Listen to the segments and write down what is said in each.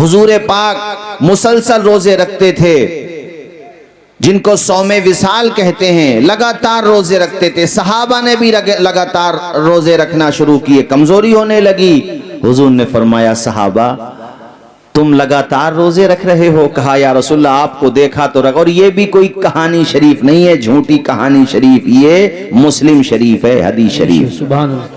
हुजूर पाक मुसलसल रोजे रखते थे, जिनको सौमे विसाल कहते हैं, लगातार रोजे रखते थे। सहाबा ने भी लगातार रोजे रखना शुरू किए, कमजोरी होने लगी। हुजूर ने फरमाया, सहाबा तुम लगातार रोजे रख रहे हो? कहा, या रसूलल्लाह आपको देखा तो रख। और ये भी कोई कहानी शरीफ नहीं है, झूठी कहानी शरीफ, ये मुस्लिम शरीफ है, हदीस शरीफ। सुभान अल्लाह।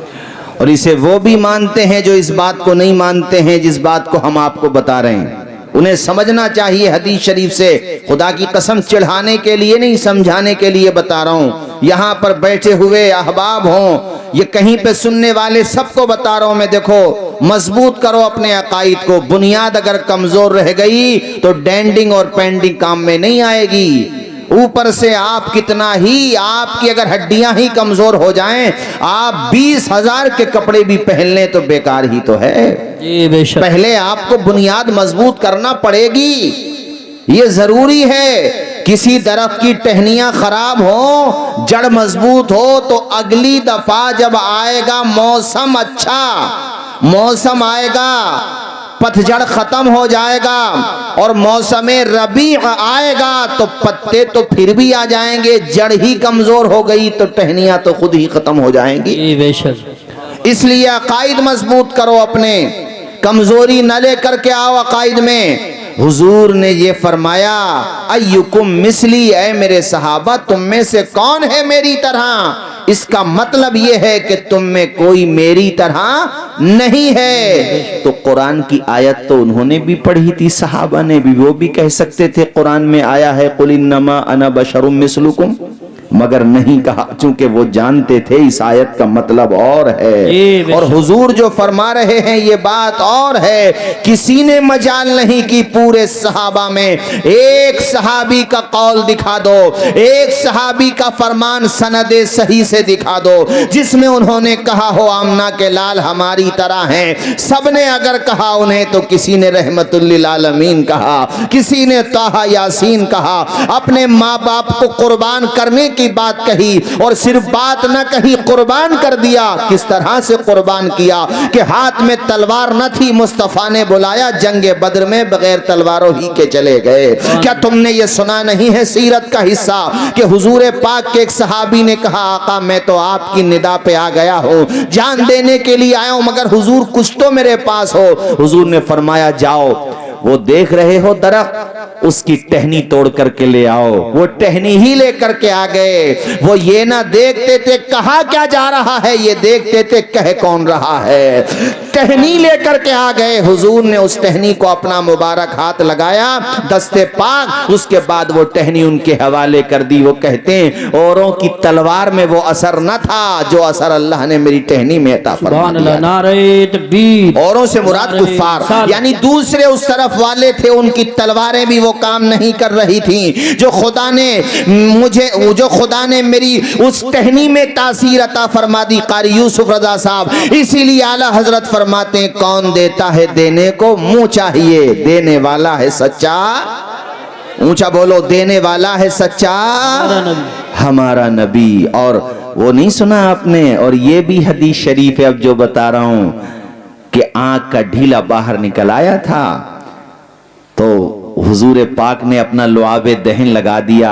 और इसे वो भी मानते हैं जो इस बात को नहीं मानते हैं, जिस बात को हम आपको बता रहे हैं। उन्हें समझना चाहिए हदीस शरीफ से, खुदा की कसम चिढ़ाने के लिए नहीं, समझाने के लिए बता रहा हूं। यहां पर बैठे हुए अहबाब हों, ये कहीं पे सुनने वाले, सबको बता रहा हूं मैं। देखो, मजबूत करो अपने अकाईद को। बुनियाद अगर कमजोर रह गई तो डेंडिंग और पेंडिंग काम में नहीं आएगी। ऊपर से आप कितना ही, आपकी अगर हड्डियां ही कमजोर हो जाएं, आप 20,000 के कपड़े भी पहन लें तो बेकार ही तो है। पहले आपको बुनियाद मजबूत करना पड़ेगी, ये जरूरी है। किसी दरख्त की टहनियां खराब हो, जड़ मजबूत हो, तो अगली दफा जब आएगा मौसम, अच्छा मौसम आएगा, पतझड़ खत्म हो जाएगा और मौसम रबी आएगा तो पत्ते तो फिर भी आ जाएंगे। जड़ ही कमजोर हो गई तो टहनियां तो खुद ही खत्म हो जाएंगी। इसलिए अकाईद मजबूत करो अपने, कमजोरी न लेकर के आओ अकाईद में। हुजूर ने ये फरमाया, अय्युकुम मिसली, ऐ मेरे सहाबा तुम में से कौन है मेरी तरह। इसका मतलब ये है कि तुम में कोई मेरी तरह नहीं है। तो कुरान की आयत तो उन्होंने भी पढ़ी थी, सहाबा ने भी, वो भी कह सकते थे कुरान में आया है कुल इन्नमा अना बशरुम मिसलुकुम, मगर नहीं कहा, चूंकि वो जानते थे इस आयत का मतलब और है और हुजूर जो फरमा रहे हैं ये बात और है। किसी ने मजाल नहीं की पूरे सहाबा में, एक सहाबी का कौल दिखा दो, एक सहाबी का फरमान सनदे सही से दिखा दो जिसमें उन्होंने कहा हो आमना के लाल हमारी तरह हैं। सबने अगर कहा उन्हें तो किसी ने रहमतुल लिल आलमीन कहा, किसी ने ताहा यासीन कहा, अपने माँ बाप को कुर्बान करने की बात कही और सिर्फ बात न कही, कुर्बान कर दिया। किस तरह से कुर्बान किया कि हाथ में तलवार न थी, मुस्तफा ने बुलाया, जंगे बद्र में बगैर तलवारों ही के चले गए। क्या तुमने ये सुना नहीं है सीरत का हिस्सा कि हुजूर पाक के एक सहाबी ने कहा, आका मैं तो आपकी निदा पे आ गया हूँ, जान देने के लिए आया हूँ, मगर हुजूर कुछ तो मेरे पास हो। हुजूर ने फरमाया, जाओ वो देख रहे हो दरख्त, उसकी टहनी तोड़ करके ले आओ। वो टहनी ही लेकर के आ गए। वो ये ना देखते थे कहा क्या जा रहा है, ये देखते थे कह कौन रहा है। टहनी लेकर के आ गए। हुजूर ने उस टहनी को अपना मुबारक हाथ लगाया, दस्ते पाक, उसके बाद वो टहनी उनके हवाले कर दी। वो कहते हैं औरों की तलवार में वो असर न था जो असर अल्लाह ने मेरी टहनी में अता फरमाया। औरों से मुराद कुफ्फार, यानी दूसरे उस तरफ वाले थे, उनकी तलवारें भी वो काम नहीं कर रही थी जो खुदा ने मेरी उस टहनी में तासीर अता फरमा दी। कारी यूसुफ रजा साहब, इसीलिए आला हजरत फरमाते हैं, कौन देता है देने को मुंह चाहिए, देने वाला है सच्चा, ऊंचा बोलो, देने वाला है सच्चा हमारा नबी। और वो नहीं सुना आपने, और ये भी हदीस शरीफ है अब जो बता रहा हूं कि आंख का ढीला बाहर निकल आया था तो हुजूर पाक ने अपना लुआबे दहन लगा दिया,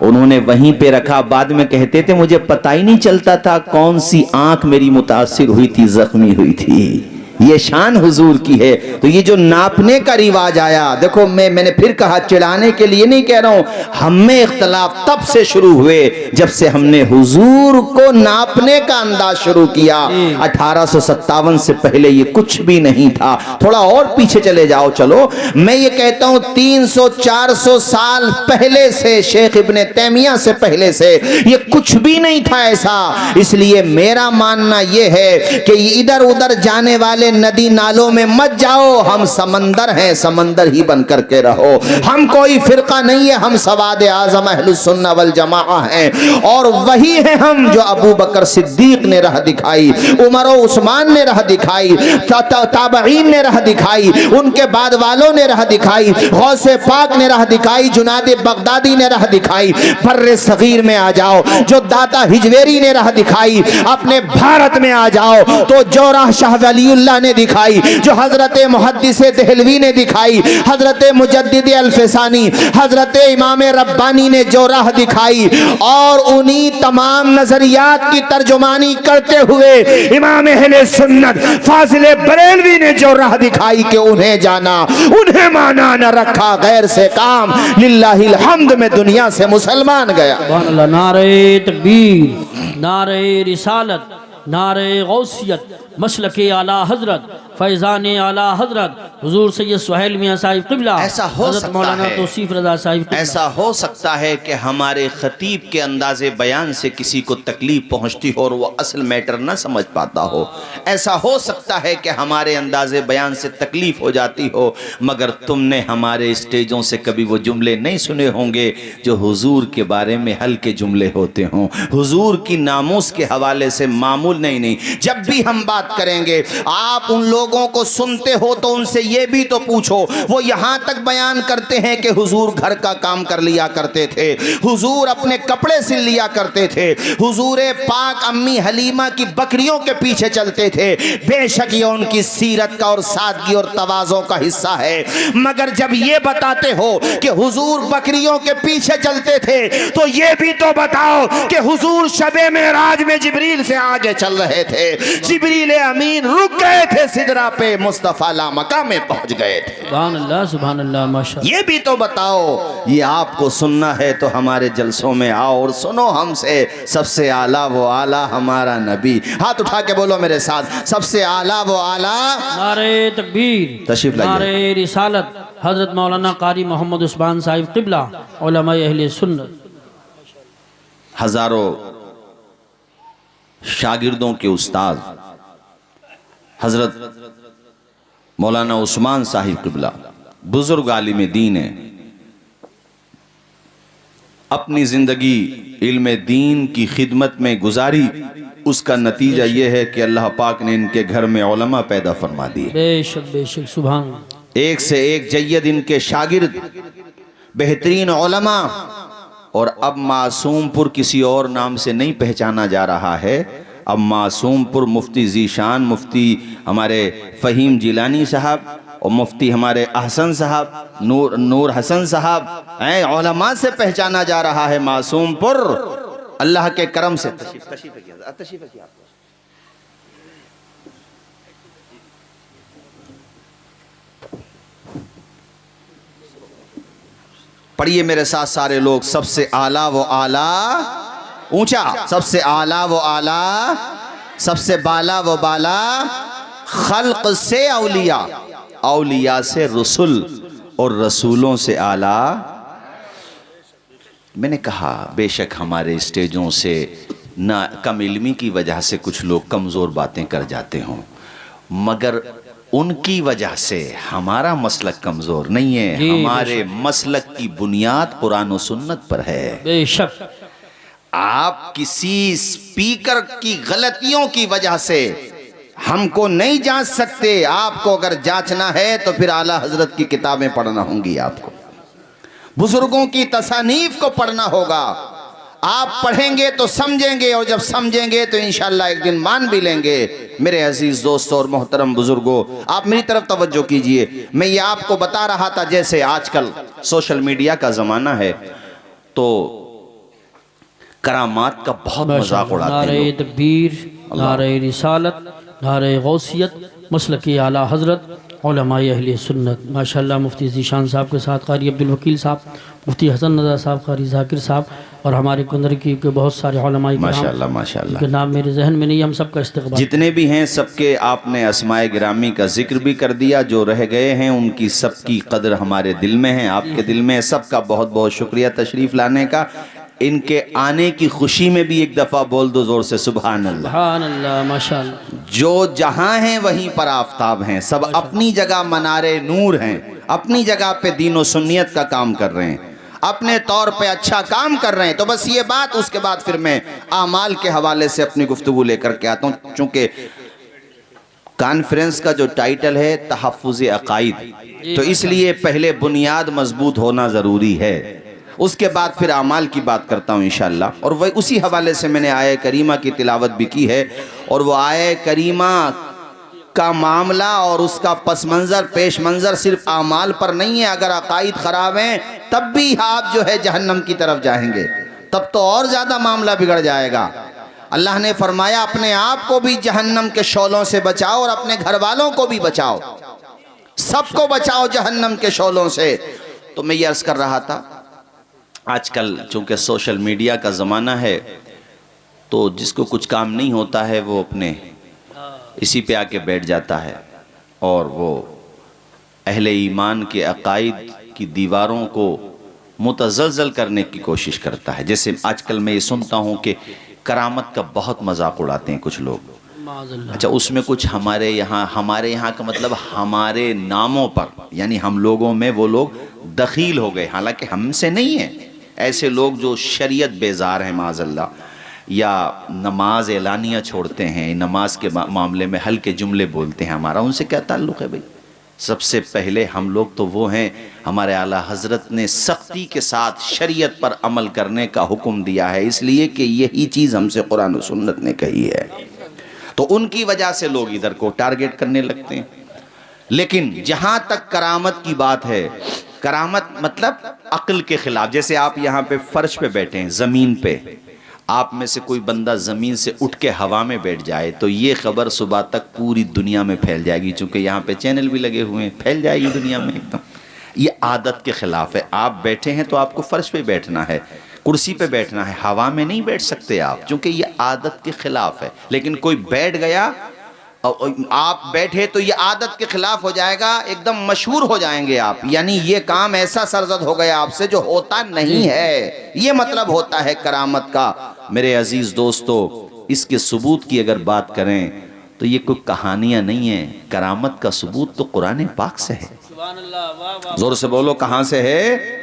उन्होंने वहीं पे रखा। बाद में कहते थे मुझे पता ही नहीं चलता था कौन सी आंख मेरी मुतासिर हुई थी, जख्मी हुई थी। ये शान हुजूर की है। तो ये जो नापने का रिवाज आया, देखो मैंने फिर कहा, चिढ़ाने के लिए नहीं कह रहा हूं, हम में इख्तलाफ तब से शुरू हुए जब से हमने हुजूर को नापने का अंदाज शुरू किया। 1857 से पहले ये कुछ भी नहीं था। थोड़ा और पीछे चले जाओ, चलो, मैं ये कहता हूं 300-400 साल पहले से, शेख इब्ने तैमिया से पहले से ये कुछ भी नहीं था ऐसा। इसलिए मेरा मानना ये है कि इधर उधर जाने वाले नदी नालों में मत जाओ। हम समंदर हैं, समंदर ही बन करके रहो। हम कोई फिरका नहीं है, हम सवाद आजम अहलुस सुन्ना वल जमाआ हैं और वही है हम जो अबू बकर सिद्दीक ने राह दिखाई, उमर और उस्मान ने राह दिखाई, ताबईन ने राह दिखाई, उनके बाद वालों ने राह दिखाई, गौसे पाक ने राह दिखाई, जुनादे बगदादी ने राह दिखाई। बर्रे सगीर में आ जाओ जो दाता हिजवेरी ने राह दिखाई, अपने भारत में आ जाओ तो जो राह शाह वलीउल्लाह अल्लाह ने दिखाई, जो हजरत मुहद्दिस देहलवी ने दिखाई, हजरत मुजद्दिद अल-फिसानी, हजरत इमाम रब्बानी ने जो राह दिखाई, और उन्हीं तमाम नजरियात की तर्जुमानी करते हुए इमाम अहले सुन्नत फाजिल बरेलवी ने जो राह दिखाई कि उन्हें जाना, उन्हें माना, न रखा गैर से काम, लिल्लाहिल हम्द में दुनिया से मुसलमान गया। नारे तकबीर, नारे रिसालत, नारे गौसियत, मसलके आला हजरत, फैज़ान आला हजरत हुजूर सैयद सुहैल मियां साहिब क़िबला, ऐसा हो सकता मौलाना है, तौसीफ रज़ा साहिब क़िबला, ऐसा हो सकता है कि हमारे खतीब के अंदाज़े बयान से किसी को तकलीफ पहुंचती हो और वो असल मैटर ना समझ पाता हो। ऐसा हो सकता है कि हमारे अंदाज़े बयान से तकलीफ हो जाती हो, मगर तुमने हमारे स्टेजों से कभी वो जुमले नहीं सुने होंगे जो हुजूर के बारे में हल्के जुमले होते हों, हुजूर की नामूस के हवाले से मामूल नहीं। जब भी हम बात करेंगे, आप उन लोगों को सुनते हो तो उनसे ये भी तो पूछो, वो यहां तक बयान करते हैं कि हुजूर घर का काम कर लिया करते थे, हुजूर अपने कपड़े सिल लिया करते थे, हुजूर पाक अम्मी हलीमा की बकरियों के पीछे चलते थे। बेशक ये उनकी सीरत का और सादगी और तवाज़ो का हिस्सा है, मगर जब ये बताते हो कि हुजूर बकरियों के पीछे चलते थे, तो ये भी तो बताओ कि हुजूर शबे मेराज में जिब्रील से आगे चल रहे थे, जिब्रील अमीन रुक गए थे सिदरा पे, मुस्तफा ला मका में पहुंच गए थे। सुभान अल्लाह माशाअल्लाह। ये भी तो बताओ। ये आपको सुनना है तो हमारे जलसों में आओ और सुनो हमसे। सबसे आला वो आला हमारा नबी। हाथ उठा के बोलो मेरे साथ, सबसे आला वो आला। नारे तकबीर, तशरीफ लाइए। नारे रिसालत, हजरत मौलाना कारी मोहम्मद उस्मान साहिब क़िबला, उलमा अहले सुन्नत। हजारों शागिर्दों के उस्ताद हजरत मौलाना उस्मान साहिब क़िबला बुजुर्ग आलिम दीन है। अपनी जिंदगी इल्म दीन की खिदमत में गुजारी, उसका नतीजा यह है कि अल्लाह पाक ने इनके घर में उलमा पैदा फरमा दिए। बेशक बेशक सुभान। एक से एक जय्यद इनके शागिर्द, बेहतरीन उलमा। और अब मासूमपुर किसी और नाम से नहीं पहचाना जा रहा है, अब मासूमपुर मुफ्ती ज़ीशान, मुफ्ती हमारे फ़हीम जिलानी साहब और मुफ्ती हमारे अहसन साहब, नूर हसन साहब हैं, उलमा से पहचाना जा रहा है मासूमपुर। अल्लाह के करम से पढ़िए मेरे साथ सारे लोग, सबसे आला वो आला, ऊंचा, सबसे आला वो आला, सबसे बाला वो बाला, खल्क से औलिया, औलिया से रसूल और रसूलों से आला। मैंने कहा बेशक हमारे स्टेजों से ना कम इल्मी की वजह से कुछ लोग कमज़ोर बातें कर जाते हों, मगर उनकी वजह से हमारा मसलक कमज़ोर नहीं है। हमारे मसलक की बुनियाद कुरान और सुन्नत पर है। बेशक आप किसी स्पीकर की गलतियों की वजह से हमको नहीं जांच सकते। आपको अगर जांचना है तो फिर आला हजरत की किताबें पढ़ना होंगी, आपको बुजुर्गों की तसानीफ को पढ़ना होगा। आप पढ़ेंगे तो समझेंगे, और जब समझेंगे तो इंशाअल्लाह एक दिन मान भी लेंगे। मेरे अजीज दोस्तों और मोहतरम बुजुर्गों, आप मेरी तरफ तवज्जो कीजिए। मैं ये आपको बता रहा था, जैसे आजकल सोशल मीडिया का ज़माना है तो करामात का बहुत मजाक उड़ाते हैं। नारे तकबीर, नारे रिसालत, नारे गौसियत, मसलकी आला हजरत, उलमा अहले सुन्नत। माशाअल्लाह मुफ्ती ज़ीशान साहब के साथ कारी अब्दुल वकील साहब, मुफ्ती हसन रज़ा साहब, कारी ज़ाकिर साहब और हमारे कुंदर की के बहुत सारे उलमा माशाअल्लाह माशाअल्लाह के नाम मेरे जहन में नहीं, हम सबका इस्तक़बाल। जितने भी हैं सबके आपने अस्माए गिरामी का जिक्र भी कर दिया, जो रह गए हैं उनकी सबकी कदर हमारे दिल में है, आपके दिल में है। सबका बहुत बहुत शुक्रिया तशरीफ़ लाने का। इनके आने की खुशी में भी एक दफ़ा बोल दो ज़ोर से सुभान अल्लाह। सुभान अल्लाह माशाअल्लाह। जो जहाँ हैं वहीं पर आफताब हैं, सब अपनी जगह मनारे नूर हैं, अपनी जगह पे दीन और सुन्नियत का काम कर रहे हैं, अपने तौर पे अच्छा काम कर रहे हैं। तो बस ये बात, उसके बाद फिर मैं आमाल के हवाले से अपनी गुफ्तगू लेकर के आता हूँ। चूँकि कॉन्फ्रेंस का जो टाइटल है तहफ़्फ़ुज़ अक़ाइद, तो इसलिए पहले बुनियाद मजबूत होना ज़रूरी है, उसके बाद फिर आमाल की बात करता हूँ इंशाअल्लाह। और वही उसी हवाले से मैंने आये करीमा की तिलावत भी की है, और वो आये करीमा का मामला और उसका पस मंज़र पेश मंज़र सिर्फ आमाल पर नहीं है। अगर अकाइद ख़राब हैं तब भी आप जो है जहन्नम की तरफ जाएंगे, तब तो और ज़्यादा मामला बिगड़ जाएगा। अल्लाह ने फरमाया अपने आप को भी जहन्नम के शोलों से बचाओ और अपने घर वालों को भी बचाओ, सबको बचाओ जहन्नम के शोलों से। तो मैं ये अर्ज़ कर रहा था, आजकल चूँकि सोशल मीडिया का ज़माना है तो जिसको कुछ काम नहीं होता है वो अपने इसी पे आके बैठ जाता है और वो अहले ईमान के अकाइद की दीवारों को मुतज़लज़ल करने की कोशिश करता है। जैसे आजकल मैं ये सुनता हूँ कि करामत का बहुत मजाक उड़ाते हैं कुछ लोग। अच्छा, उसमें कुछ हमारे यहाँ का मतलब हमारे नामों पर, यानी हम लोगों में वो लोग दखील हो गए, हालांकि हमसे नहीं है। ऐसे लोग जो शरीयत बेजार हैं माज़अल्लाह, या नमाज एलानिया छोड़ते हैं, नमाज के मामले में हल्के जुमले बोलते हैं, हमारा उनसे क्या ताल्लुक़ है भाई। सबसे पहले हम लोग तो वो हैं, हमारे आला हज़रत ने सख्ती के साथ शरीयत पर अमल करने का हुक्म दिया है, इसलिए कि यही चीज़ हमसे कुरान और सुन्नत ने कही है। तो उनकी वजह से लोग इधर को टारगेट करने लगते हैं। लेकिन जहाँ तक करामत की बात है, करामत मतलब अक्ल के ख़िलाफ़। जैसे आप यहाँ पे फ़र्श पे बैठे हैं, ज़मीन पे, आप में से कोई बंदा ज़मीन से उठ के हवा में बैठ जाए तो ये ख़बर सुबह तक पूरी दुनिया में फैल जाएगी, चूँकि यहाँ पे चैनल भी लगे हुए हैं, फैल जाएगी दुनिया में एकदम। ये आदत के ख़िलाफ़ है। आप बैठे हैं तो आपको फ़र्श पे बैठना है, कुर्सी पे बैठना है, हवा में नहीं बैठ सकते आप, चूँकि ये आदत के ख़िलाफ़ है। लेकिन कोई बैठ गया और आप बैठे तो ये आदत के ख़िलाफ़ हो जाएगा, एकदम मशहूर हो जाएंगे आप, यानी ये काम ऐसा सरजद हो गया आपसे जो होता नहीं है। ये मतलब होता है करामत का। मेरे अजीज़ दोस्तों, इसके सबूत की अगर बात करें तो ये कोई कहानियाँ नहीं है, करामत का सबूत तो कुरान पाक से है। ज़ोर से बोलो, कहाँ से है?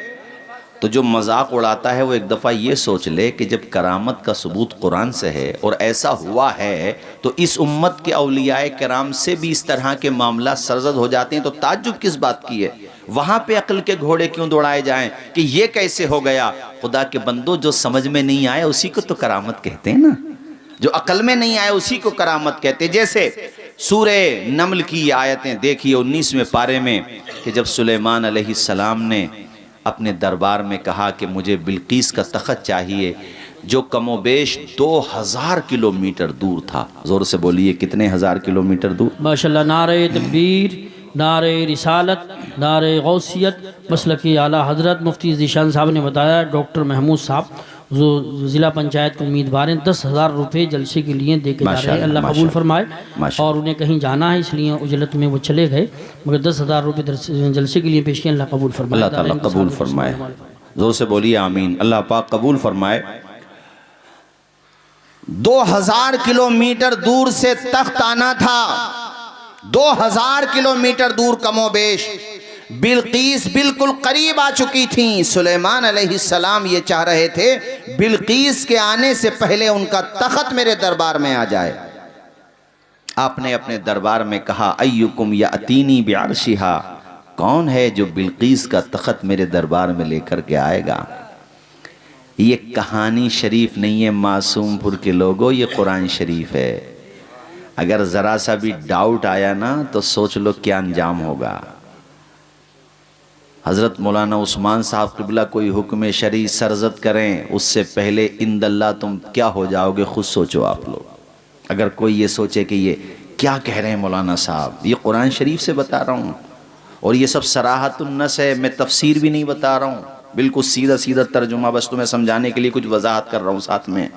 तो जो मजाक उड़ाता है वो एक दफ़ा ये सोच ले कि जब करामत का सबूत कुरान से है और ऐसा हुआ है तो इस उम्मत के औलियाए किराम से भी इस तरह के मामला सरजद हो जाते हैं, तो ताज्जुब किस बात की है? वहाँ पे अक्ल के घोड़े क्यों दौड़ाए जाएं कि ये कैसे हो गया? खुदा के बंदो, जो समझ में नहीं आए उसी को तो करामत कहते हैं ना, जो अक्ल में नहीं आए उसी को करामत कहते हैं। जैसे सूरे नमल की आयतें देखिए 19वें पारे में कि जब सुलेमान अलैहिस्सलाम ने अपने दरबार में कहा कि मुझे बिल्कीस का तख़त चाहिए, जो कमोबेश 2000 किलोमीटर दूर था। ज़ोर से बोलिए, कितने हज़ार किलोमीटर दूर? माशाल्लाह। नारे तकबीर, नारे रिसालत, नारे गौसियत, मसलकी आला हज़रत मुफ्ती ज़ीशान साहब ने बताया। डॉक्टर महमूद साहब जो ज़िला पंचायत के उम्मीदवार हैं, 10,000 रुपये जलसे के लिए दे के जा रहे हैं। अल्लाह कबूल फरमाए। और उन्हें कहीं जाना है इसलिए उजलत में वो चले गए, मगर 10,000 रुपये जलसे के लिए पेश किए। अल्लाह कबूल फरमाए, अल्लाह ताला कबूल फरमाए। ज़ोर से बोलिए आमीन। अल्लाह पाक कबूल फरमाए। 2000 किलोमीटर दूर से तख्त आना था, 2000 किलोमीटर दूर कमोबेश। बिल्कीस बिल्कुल करीब आ चुकी थी। सुलेमान अलैहिस्सलाम ये चाह रहे थे बिल्कीस के आने से पहले उनका तख्त मेरे दरबार में आ जाए। आपने अपने दरबार में कहा, अय्युकुम यातीनी बिअर्शिहा, कौन है जो बिल्कीस का तख्त मेरे दरबार में लेकर के आएगा? ये कहानी शरीफ नहीं है मासूमपुर के लोगों, ये कुरान शरीफ है। अगर ज़रा सा भी डाउट आया ना तो सोच लो क्या अंजाम होगा। हज़रत मौलाना उस्मान साहब क़िबला कोई हुक्म शरी सरजद करें उससे पहले इंदल्ला तुम क्या हो जाओगे, खुद सोचो आप लोग। अगर कोई ये सोचे कि ये क्या कह रहे हैं मौलाना साहब, ये कुरान शरीफ से बता रहा हूँ और ये सब सराहतुन्नस है, मैं तफसीर भी नहीं बता रहा हूँ, बिल्कुल सीधा सीधा तर्जुमा, बस तुम्हें समझाने के लिए कुछ वजाहत कर रहा हूँ। साथ में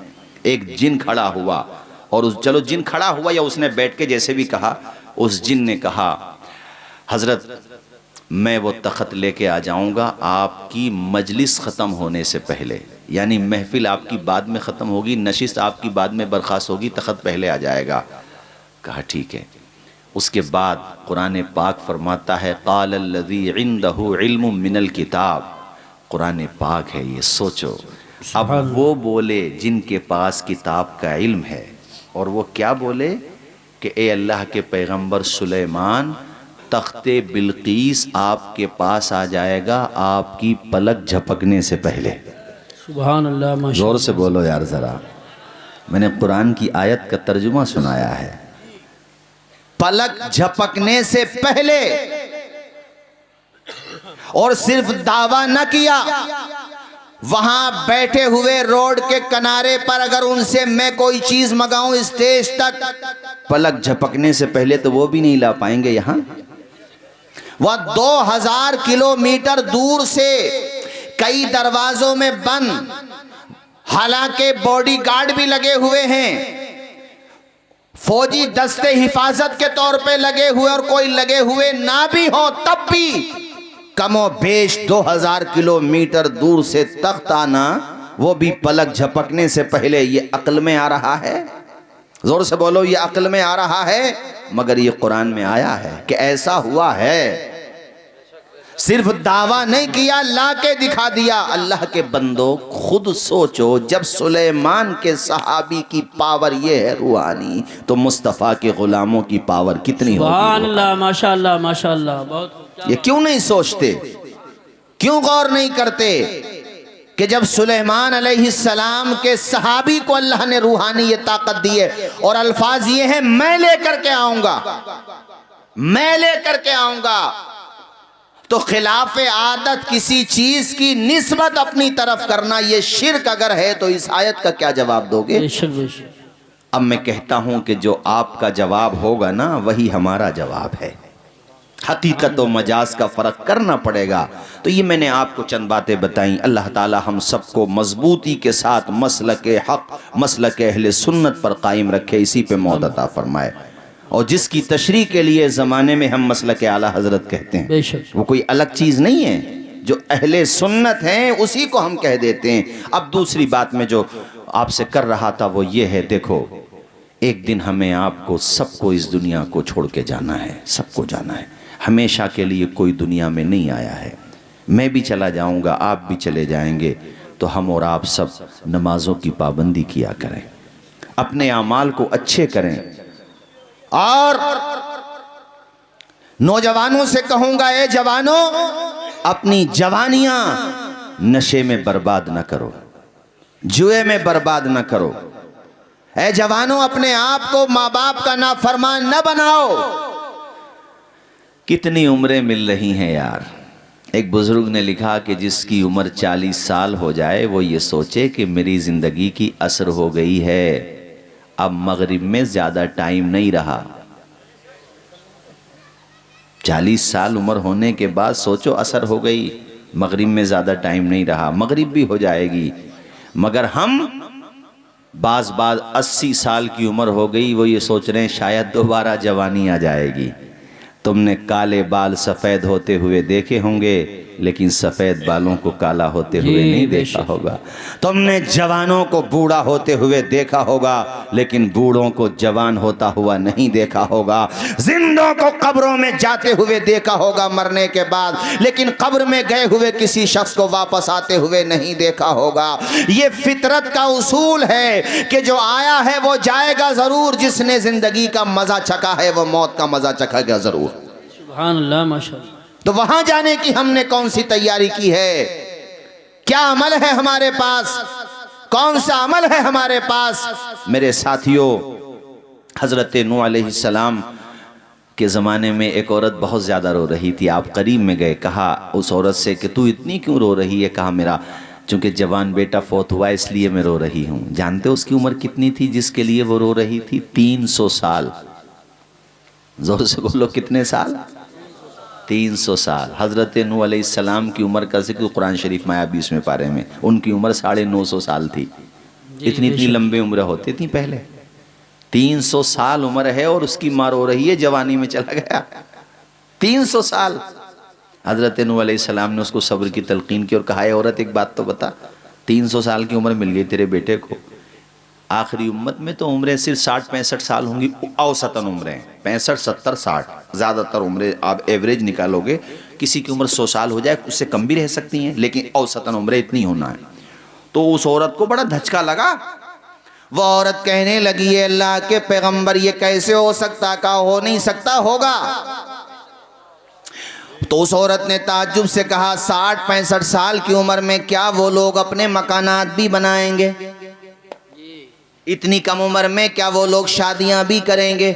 एक जिन खड़ा हुआ और उस, चलो जिन खड़ा हुआ या उसने बैठ के जैसे भी कहा, उस जिन ने कहा, हज़रत मैं वो तख़त लेके आ जाऊंगा आपकी मजलिस ख़त्म होने से पहले, यानी महफिल आपकी बाद में ख़त्म होगी, नशिस्त आपकी बाद में बर्खास्त होगी, तख़त पहले आ जाएगा। कहा ठीक है। उसके बाद कुरान पाक फरमाता है, क़ालल्लज़ी इंदहु इल्मुम मिनल किताब, कुरान पाक है ये, सोचो। अब वो बोले जिनके पास किताब का इल्म है, और वो क्या बोले कि ए अल्लाह के पैगंबर सुलेमान, तख्ते बिल्कीस आपके पास आ जाएगा आपकी पलक झपकने से पहले। सुभान अल्लाह। जोर से बोलो यार ज़रा। मैंने कुरान की आयत का तर्जुमा सुनाया है। पलक झपकने से पहले, और सिर्फ दावा न किया, वहां बैठे हुए रोड के किनारे पर अगर उनसे मैं कोई चीज मंगाऊं स्टेज तक, पलक झपकने से पहले तो वो भी नहीं ला पाएंगे। यहां वह 2000 किलोमीटर दूर से कई दरवाजों में बंद, हालांकि बॉडीगार्ड भी लगे हुए हैं, फौजी दस्ते हिफाजत के तौर पे लगे हुए, और कोई लगे हुए ना भी हो तब भी कमो बेश 2000 किलोमीटर दूर से तख्त आना, वो भी पलक झपकने से पहले, ये अक्ल में आ रहा है? जोर से बोलो, ये अक्ल में आ रहा है? मगर ये कुरान में आया है कि ऐसा हुआ है। सिर्फ दावा नहीं किया, ला के दिखा दिया। अल्लाह के बंदो खुद सोचो, जब सुलेमान के सहाबी की पावर ये है रूहानी, तो मुस्तफ़ा के गुलामों की पावर कितनी होगी? सुभान अल्लाह, माशाअल्लाह माशाअल्लाह। बहुत ये क्यों नहीं सोचते, क्यों गौर नहीं करते कि जब सुलेमान अलैहिस्सलाम के सहाबी को अल्लाह ने रूहानी ये ताकत दी है, और अल्फाज ये हैं, मैं लेकर के आऊंगा, मैं लेकर के आऊंगा, तो खिलाफ आदत किसी चीज की निस्बत अपनी तरफ करना, ये शिर्क अगर है तो इस आयत का क्या जवाब दोगे? बेशक बेशक। अब मैं कहता हूं कि जो आपका जवाब होगा ना, वही हमारा जवाब है। हकीकत और मजाज का फ़र्क करना पड़ेगा। तो ये मैंने आपको चंद बातें बताई। अल्लाह ताला हम सबको मजबूती के साथ मसलक हक़, मसलक अहले सुन्नत पर कायम रखे, इसी पे मौत अता फरमाए। और जिसकी तशरीह के लिए ज़माने में हम मसलक आला हज़रत कहते हैं, वो कोई अलग चीज़ नहीं है, जो अहले सुन्नत हैं उसी को हम कह देते हैं। अब दूसरी बात में जो आपसे कर रहा था वो ये है, देखो एक दिन हमें आपको सबको इस दुनिया को छोड़ के जाना है, सबको जाना है। हमेशा के लिए कोई दुनिया में नहीं आया है। मैं भी चला जाऊंगा, आप भी चले जाएंगे, तो हम और आप सब नमाजों की पाबंदी किया करें, अपने आमाल को अच्छे करें। और नौजवानों से कहूंगा, ए जवानों, अपनी जवानियां नशे में बर्बाद न करो, जुए में बर्बाद न करो। ए जवानों, अपने आप को माँ बाप का नाफरमान न बनाओ। कितनी उम्रें मिल रही हैं यार। एक बुजुर्ग ने लिखा कि जिसकी उम्र 40 साल हो जाए वो ये सोचे कि मेरी ज़िंदगी की असर हो गई है, अब मगरिब में ज़्यादा टाइम नहीं रहा। 40 साल उम्र होने के बाद सोचो असर हो गई, मगरिब में ज़्यादा टाइम नहीं रहा, मगरिब भी हो जाएगी। मगर हम बाज़ 80 साल की उम्र हो गई, वो ये सोच रहे हैं शायद दोबारा जवानी आ जाएगी। तुमने काले बाल सफ़ेद होते हुए देखे होंगे, लेकिन सफ़ेद बालों को काला होते हुए नहीं देखा होगा। तुमने जवानों को बूढ़ा होते हुए देखा होगा, लेकिन बूढ़ों को जवान होता हुआ नहीं देखा होगा। जिंदों को कब्रों में जाते हुए देखा होगा मरने के बाद, लेकिन कब्र में गए हुए किसी शख्स को वापस आते हुए नहीं देखा होगा। ये फितरत का उसूल है कि जो आया है वो जाएगा ज़रूर, जिसने ज़िंदगी का मज़ा चखा है वो मौत का मज़ा चखेगा ज़रूर। सुभान अल्लाह, माशाअल्लाह। तो वहां जाने की हमने कौन सी तैयारी की है? क्या अमल है हमारे पास? कौन सा अमल है हमारे पास? मेरे साथियों, हजरत नूह अलैहिस्सलाम के ज़माने में एक औरत बहुत ज़्यादा रो रही थी। आप करीब में गए, कहा उस औरत से कि तू इतनी क्यों रो रही है? कहा मेरा चूँकि जवान बेटा फौत हुआ इसलिए मैं रो रही हूँ। जानते हो उसकी उम्र कितनी थी जिसके लिए वो रो रही थी? 300 साल। जोर से बोलो, कितने साल? 300 साल। हज़रत नूह अलैहिस्सलाम की उम्र का जिक्र कुरान शरीफ में आया 20वें पारे में। उनकी उम्र 950 साल थी। इतनी लंबी उम्र होती थी पहले। 300 साल उम्र है और उसकी माँ रो रही है, जवानी में चला गया। 300 साल। हज़रत नूह अलैहिस्सलाम ने उसको सब्र की तलकीन की और कहा, औरत एक बात तो बता, 300 साल की उम्र मिल गई तेरे बेटे को, आखिरी उम्मत में तो उम्रें सिर्फ 60-65 साल होंगी, औसतन उम्रें 65, 70, 60। ज़्यादातर उम्रें आप एवरेज निकालोगे, किसी की उम्र 100 साल हो जाए, उससे कम भी रह सकती हैं, लेकिन औसतन उम्रें इतनी होना है। तो उस औरत को बड़ा धचका लगा। वो औरत कहने लगी, है अल्लाह के पैगंबर, ये कैसे हो सकता? कहा हो नहीं सकता, होगा। तो उस औरत ने ताज्जुब से कहा, 60-65 साल की उम्र में क्या वो लोग अपने मकानात भी बनाएंगे? इतनी कम उम्र में क्या वो लोग शादियां भी करेंगे?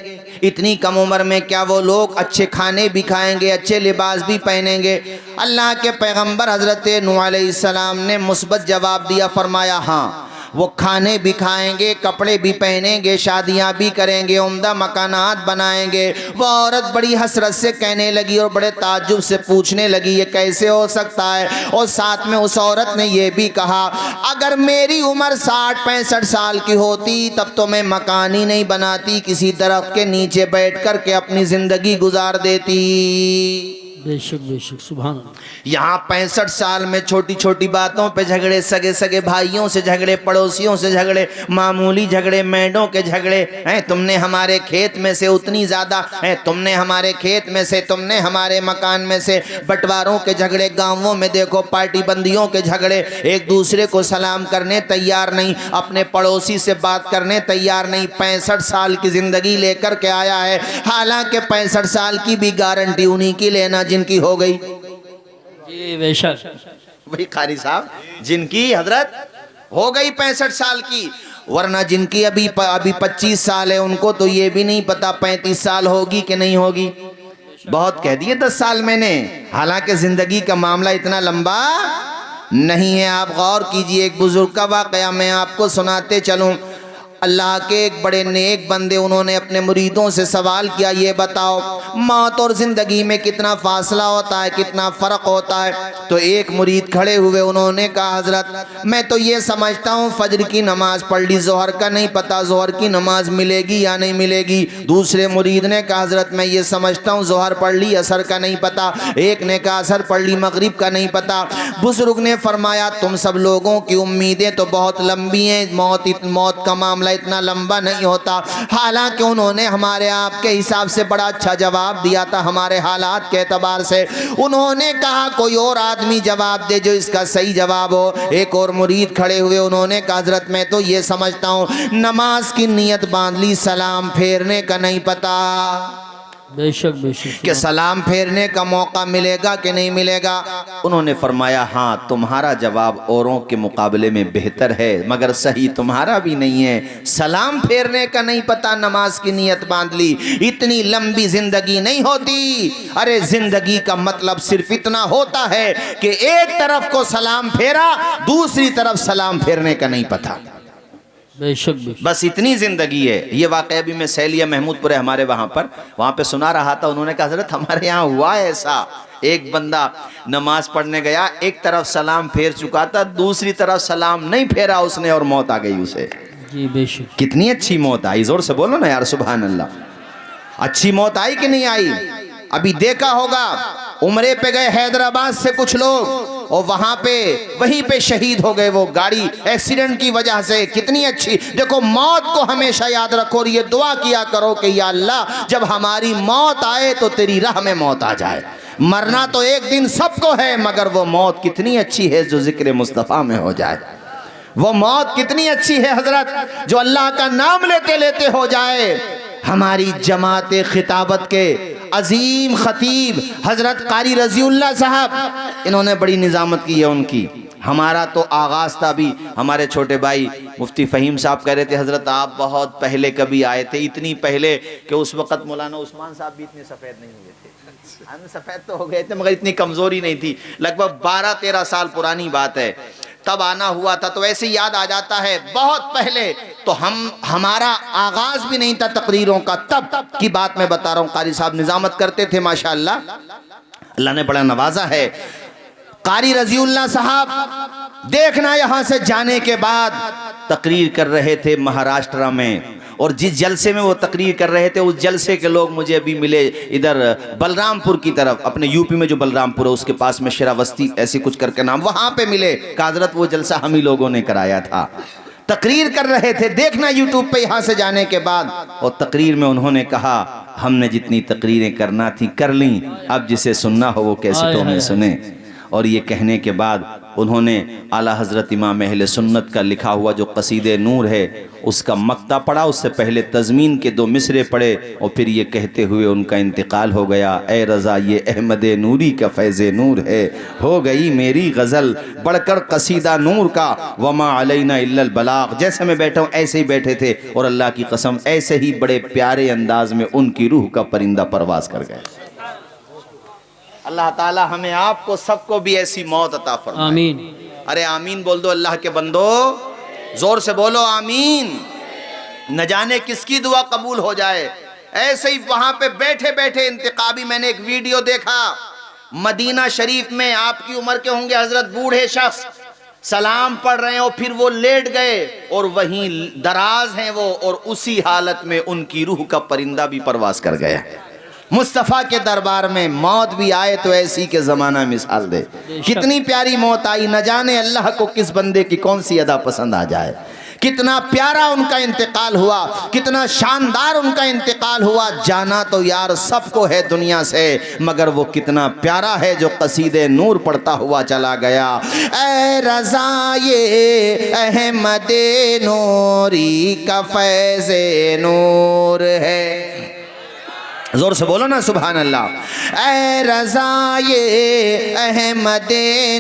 इतनी कम उम्र में क्या वो लोग अच्छे खाने भी खाएंगे, अच्छे लिबास भी पहनेंगे? अल्लाह के पैगंबर हज़रत नूह अलैहिस्सलाम ने मुस्बत जवाब दिया, फरमाया हाँ, वो खाने भी खाएंगे, कपड़े भी पहनेंगे, शादियां भी करेंगे, उम्दा मकानात बनाएंगे। वो औरत बड़ी हसरत से कहने लगी और बड़े ताज्जुब से पूछने लगी, ये कैसे हो सकता है? और साथ में उस औरत ने ये भी कहा, अगर मेरी उम्र 60-65 साल की होती तब तो मैं मकान ही नहीं बनाती, किसी दरख्त के नीचे बैठ कर के अपनी जिंदगी गुजार देती। बेशक बेशक, सुभान अल्लाह। यहाँ 65 साल में छोटी छोटी बातों पे झगड़े, सगे सगे भाइयों से झगड़े, पड़ोसियों से झगड़े, मामूली झगड़े, मेंढों के झगड़े हैं। तुमने हमारे खेत में से उतनी ज्यादा है, तुमने हमारे खेत में से, तुमने हमारे मकान में से, बंटवारों के झगड़े, गांवों में देखो पार्टी बंदियों के झगड़े, एक दूसरे को सलाम करने तैयार नहीं, अपने पड़ोसी से बात करने तैयार नहीं। 65 साल की जिंदगी लेकर के आया है, हालांकि 65 साल की भी गारंटी उन्हीं की लेना जिनकी हो गई। जी बेशक, वही कारी साहब जिनकी हजरत हो गई 65 साल की, वरना जिनकी अभी 25 साल है उनको तो ये भी नहीं पता 35 साल होगी कि नहीं होगी। बहुत कह दिए 10 साल मैंने, हालांकि जिंदगी का मामला इतना लंबा नहीं है। आप गौर कीजिए, एक बुजुर्ग का वाकया मैं आपको सुनाते चलूं। अल्लाह के एक बड़े नेक बंदे, उन्होंने अपने मुरीदों से सवाल किया, ये बताओ मौत और ज़िंदगी में कितना फासला होता है, कितना फ़र्क होता है? तो एक मुरीद खड़े हुए, उन्होंने कहा, हज़रत मैं तो ये समझता हूँ फजर की नमाज़ पढ़ ली, ज़ोहर का नहीं पता ज़ोहर की नमाज़ मिलेगी या नहीं मिलेगी। दूसरे मुरीद ने कहा, हज़रत मैं ये समझता हूँ ज़ोहर पढ़ ली, असर का नहीं पता। एक ने कहा असर पढ़ ली, मगरिब का नहीं पता। बुजुर्ग ने फरमाया, तुम सब लोगों की उम्मीदें तो बहुत लंबी हैं, मौत का मामला इतना लंबा नहीं होता। हालांकि उन्होंने हमारे आपके हिसाब से बड़ा अच्छा जवाब दिया था, हमारे हालात के एतबार से। उन्होंने कहा कोई और आदमी जवाब दे जो इसका सही जवाब हो। एक और मुरीद खड़े हुए, उन्होंने कहा, हज़रत मैं तो ये समझता हूँ नमाज की नियत बांध ली, सलाम फेरने का नहीं पता। बेशक बेशक, कि सलाम फेरने का मौका मिलेगा कि नहीं मिलेगा। उन्होंने फरमाया, हाँ तुम्हारा जवाब औरों के मुकाबले में बेहतर है, मगर सही तुम्हारा भी नहीं है। सलाम फेरने का नहीं पता, नमाज की नियत बांध ली, इतनी लंबी जिंदगी नहीं होती। अरे जिंदगी का मतलब सिर्फ इतना होता है कि एक तरफ को सलाम फेरा, दूसरी तरफ सलाम फेरने का नहीं पता। बेशक बेशक, बस इतनी जिंदगी है। ये वाकया भी मैं सैलिया महमूदपुर है हमारे वहाँ पे सुना रहा था। उन्होंने कहा, हज़रत हमारे यहाँ हुआ है ऐसा, एक बंदा नमाज पढ़ने गया, एक तरफ सलाम फेर चुका था, दूसरी तरफ सलाम नहीं फेरा उसने और मौत आ गई उसे। जी बेशक, कितनी अच्छी मौत आई, जोर से बोलो ना यार सुभान अल्लाह। अच्छी मौत आई कि नहीं आई? अभी देखा होगा, उम्रे पे गए हैदराबाद से कुछ लोग और वहां पे वहीं पे शहीद हो गए, वो गाड़ी एक्सीडेंट की वजह से। कितनी अच्छी, देखो मौत को हमेशा याद रखो और ये दुआ किया करो कि या अल्लाह जब हमारी मौत आए तो तेरी राह में मौत आ जाए। मरना तो एक दिन सबको है, मगर वो मौत कितनी अच्छी है जो जिक्र मुस्तफ़ा में हो जाए। वो मौत कितनी अच्छी है हजरत, जो अल्लाह का नाम लेते लेते हो जाए। हमारी जमात खिताबत के अजीम खतीब हजरत कारी रजीउल्लाह साहब, इन्होंने बड़ी निजामत की है उनकी। हमारा तो आगाज़ था, भी हमारे छोटे भाई मुफ्ती फ़हीम साहब कह रहे थे, हजरत आप बहुत पहले कभी आए थे, इतनी पहले कि उस वक़्त मौलाना उस्मान साहब भी इतने सफ़ेद नहीं हुए थे। हम सफ़ेद तो हो गए थे मगर इतनी कमज़ोरी नहीं थी। लगभग 12-13 साल पुरानी बात है, तब आना हुआ था। तो ऐसे याद आ जाता है बहुत पहले, तो हमारा आगाज भी नहीं था तकरीरों का, तब की बात मैं बता रहा हूँ। कारी साहब निजामत करते थे माशाअल्लाह, अल्लाह ने बड़ा नवाजा है। कारी रजीउल्लाह साहब देखना, यहाँ से जाने के बाद तकरीर कर रहे थे महाराष्ट्र में, और जिस जलसे में वो तकरीर कर रहे थे उस जलसे के लोग मुझे अभी मिले इधर बलरामपुर की तरफ, अपने यूपी में जो बलरामपुर है उसके पास में शिरावस्ती ऐसी कुछ करके नाम, वहाँ पे मिले। हज़रत वो जलसा हम ही लोगों ने कराया था, तकरीर कर रहे थे। देखना यूट्यूब पे यहाँ से जाने के बाद, और तकरीर में उन्होंने कहा हमने जितनी तकरीरें करना थी कर ली, अब जिसे सुनना हो वो कैसेटों में सुने। और ये कहने के बाद उन्होंने आला हज़रत इमाम अहले सुन्नत का लिखा हुआ जो कसीदे नूर है उसका मक्ता पढ़ा, उससे पहले तज़मीन के 2 मिसरे पढ़े और फिर ये कहते हुए उनका इंतकाल हो गया, ए रज़ा ये अहमद नूरी का फैज़ नूर है, हो गई मेरी गज़ल बढ़कर कसीदा नूर का, वमा अलैना इल्लल बलाग। जैसे मैं बैठा हूँ ऐसे ही बैठे थे और अल्लाह की कसम ऐसे ही बड़े प्यारे अंदाज में उनकी रूह का परिंदा परवास कर गया। अल्लाह ताला हमें आपको सबको भी ऐसी मौत अता फरमाए। आमीन। अरे आमीन बोल दो अल्लाह के बंदो, जोर से बोलो आमीन। न जाने किसकी दुआ कबूल हो जाए। ऐसे ही वहां पे बैठे बैठे इंतकाबी मैंने एक वीडियो देखा, मदीना शरीफ में आपकी उम्र के होंगे हजरत बूढ़े शख्स सलाम पढ़ रहे हैं और फिर वो लेट गए और वहीं दराज हैं वो, और उसी हालत में उनकी रूह का परिंदा भी परवास कर गया। मुस्तफ़ा के दरबार में मौत भी आए तो ऐसी के ज़माना मिसाल दे। कितनी प्यारी मौत आई, न जाने अल्लाह को किस बंदे की कौन सी अदा पसंद आ जाए। कितना प्यारा उनका इंतकाल हुआ, कितना शानदार उनका इंतकाल हुआ। जाना तो यार सबको है दुनिया से, मगर वो कितना प्यारा है जो कसीदे नूर पढ़ता हुआ चला गया। ऐ रज़ा ये अहमद नूरी का फैज़े नूर है। जोर से बोलो ना सुभान अल्लाह। ऐ रज़ा ये अहमद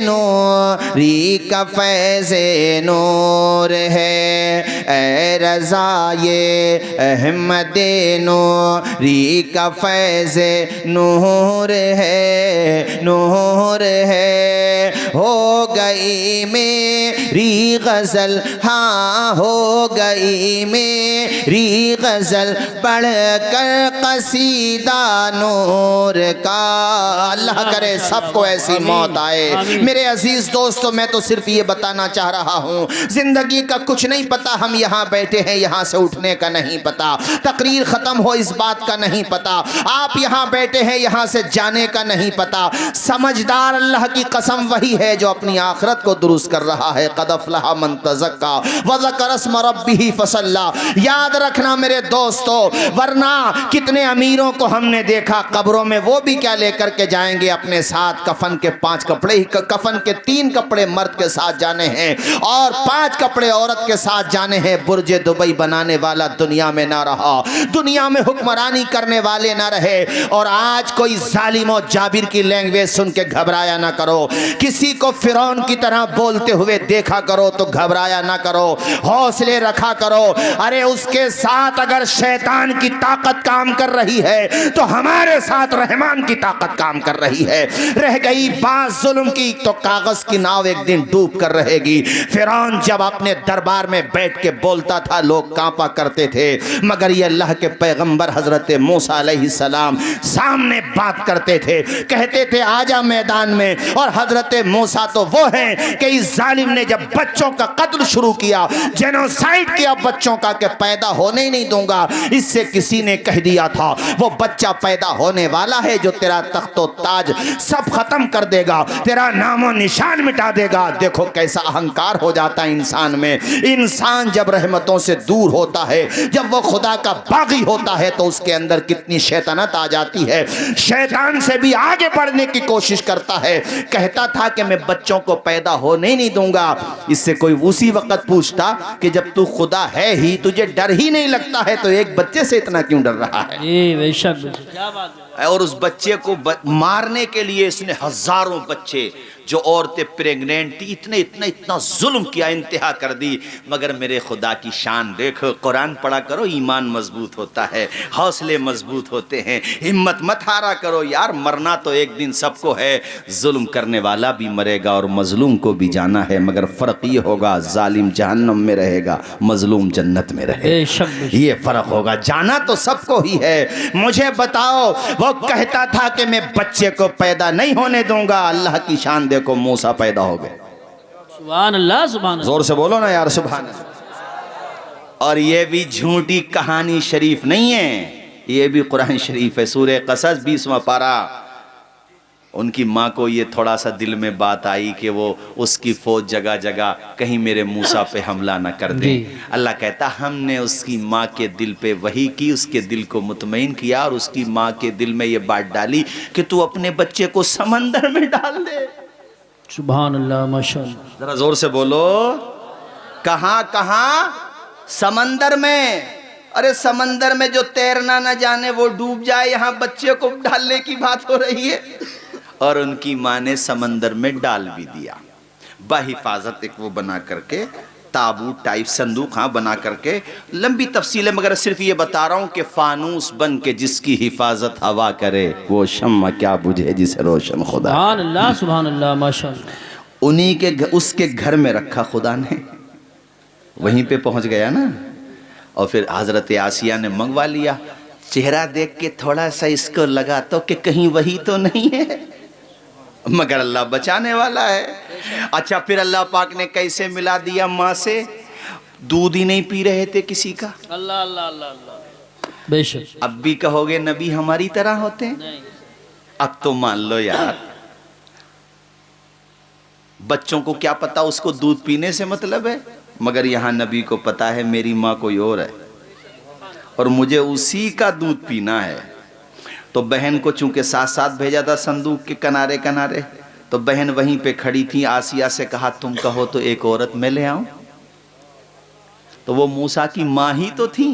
नूरी का फैज़े नूर है, ऐ रज़ा ये अहमद नूरी का फैज़े नूर है, नूर है। हो गई मेरी गज़ल, हाँ हो गई मेरी गज़ल पढ़कर कसीदा नूर का। अल्लाह करे सबको ऐसी मौत आए। मेरे अजीज दोस्तों, मैं तो सिर्फ ये बताना चाह रहा हूँ, जिंदगी का कुछ नहीं पता। हम यहाँ बैठे हैं, यहाँ से उठने का नहीं पता, तकरीर खत्म हो इस बात का नहीं पता, आप यहाँ बैठे हैं, यहाँ से जाने का नहीं पता। समझदार अल्लाह की कसम वही है जो अपनी आखिरत को दुरुस्त कर रहा है। क़द अफ़लह मन तज़क्का व ज़करा अस्म रब्बिही फ़सल्ला। याद रखना मेरे दोस्तों, वरना कितने अमीरों को हमने देखा कब्रों में, वो भी क्या लेकर के जाएंगे अपने साथ? कफन के 5 कपड़े ही, कफन के 3 कपड़े मर्द के साथ जाने हैं और 5 कपड़े औरत के साथ जाने हैं। बुर्जे दुबई बनाने वाला दुनिया में ना रहा, दुनिया में हुक्मरानी करने वाले ना रहे। और आज कोई जालिम और जाबिर की लैंग्वेज सुन के घबराया ना करो, किसी को फिरौन की तरह बोलते हुए देखा करो तो घबराया ना करो, हौसले रखा करो। अरे उसके साथ अगर शैतान की ताकत काम कर रही है तो हमारे साथ रहमान की ताकत काम कर रही है। रह गई बात जुल्म की तो कागज की नाव एक दिन डूब कर रहेगी। फिरौन जब अपने दरबार में बैठ के बोलता था लोग कांपा करते थे, मगर ये अल्लाह के पैगंबर हजरत मूसा अलैहिस्सलाम सामने बात करते थे, कहते थे आजा मैदान में। और हजरत मूसा तो वो हैं कि इस जालिम ने जब बच्चों का कत्ल शुरू किया, जेनोसाइड किया बच्चों का, कि पैदा होने ही नहीं दूंगा। इससे किसी ने कह दिया था वो बच्चा पैदा होने वाला है जो तेरा तख्तो ताज सब खत्म कर देगा, तेरा नामो निशान मिटा देगा। देखो कैसा अहंकार हो जाता है इंसान में। इंसान जब रहमतों से दूर होता है, जब वो खुदा का बागी होता है, तो उसके अंदर कितनी शैतानत आ जाती है। शैतान से भी आगे बढ़ने की कोशिश करता है। कहता था कि मैं बच्चों को पैदा होने नहीं दूंगा। इससे कोई उसी वक्त पूछता कि जब तू खुदा है ही, तुझे डर ही नहीं लगता है, तो एक बच्चे से इतना क्यों डर रहा है? बेशक क्या बात है। और उस बच्चे को मारने के लिए इसने हजारों बच्चे, जो औरतें प्रेग्नेंट थी, इतना जुल्म किया, इंतहा कर दी। मगर मेरे खुदा की शान देखो, कुरान पढ़ा करो, ईमान मजबूत होता है, हौसले मजबूत होते हैं, हिम्मत मत हारा करो यार। मरना तो एक दिन सबको है, जुल्म करने वाला भी मरेगा और मजलूम को भी जाना है, मगर फ़र्क ये होगा जालिम जहन्नम में रहेगा, मजलूम जन्नत में रहेगा। ये फ़र्क होगा, जाना तो सबको ही है। मुझे बताओ, वो कहता था कि मैं बच्चे को पैदा नहीं होने दूंगा, अल्लाह की शान देखो, मूसा पैदा हो गए। सुभान अल्लाह, सुभान अल्लाह। जोर से बोलो ना यार सुभान अल्लाह। और ये भी झूठी कहानी शरीफ नहीं है, ये भी कुरान शरीफ है। सूरह क़सस 20वां पारा। उनकी माँ को ये थोड़ा सा दिल में बात आई कि वो उसकी फौज जगह जगह कहीं मेरे मूसा पे हमला ना कर दे। अल्लाह कहता हमने उसकी माँ के दिल पे वही की, उसके दिल को मुतमईन किया और उसकी माँ के दिल में ये बात डाली कि तू अपने बच्चे को समंदर में डाल दे। सुभान अल्लाह माशाअल्लाह। जरा जोर से बोलो। कहां कहां? समंदर में। अरे समंदर में जो तैरना न जाने वो डूब जाए, यहां बच्चे को डालने की बात हो रही है। और उनकी माँ ने समंदर में डाल भी दिया, बाहिफाजत एक वो बना करके, ताबूत टाइप संदूक हाँ बना करके। लंबी तफसील है मगर सिर्फ ये बता रहा हूं कि फानूस बन के जिसकी हिफाजत हवा करे वो शम्मा क्या बुझे जिसे रोशन खुदा। सुभान अल्लाह माशाअल्लाह। उन्हीं के उसके घर में रखा खुदा ने, वहीं पे पहुंच गया ना। और फिर हजरत आसिया ने मंगवा लिया। चेहरा देख के थोड़ा सा इसको लगा तो कि कहीं वही तो नहीं है, मगर अल्लाह बचाने वाला है। अच्छा फिर अल्लाह पाक ने कैसे मिला दिया माँ से? दूध ही नहीं पी रहे थे किसी का। अल्लाह अल्लाह अल्लाह अल्लाह। बेशक अब भी कहोगे नबी हमारी तरह होते हैं? नहीं। अब तो मान लो यार, बच्चों को क्या पता उसको दूध पीने से मतलब है, मगर यहाँ नबी को पता है मेरी माँ कोई और है और मुझे उसी का दूध पीना है। तो बहन को चूंकि साथ साथ भेजा था संदूक के किनारे किनारे, तो बहन वहीं पे खड़ी थी। आसिया से कहा तुम कहो तो एक औरत मैं ले आऊं। तो वो मूसा की माँ ही तो थी,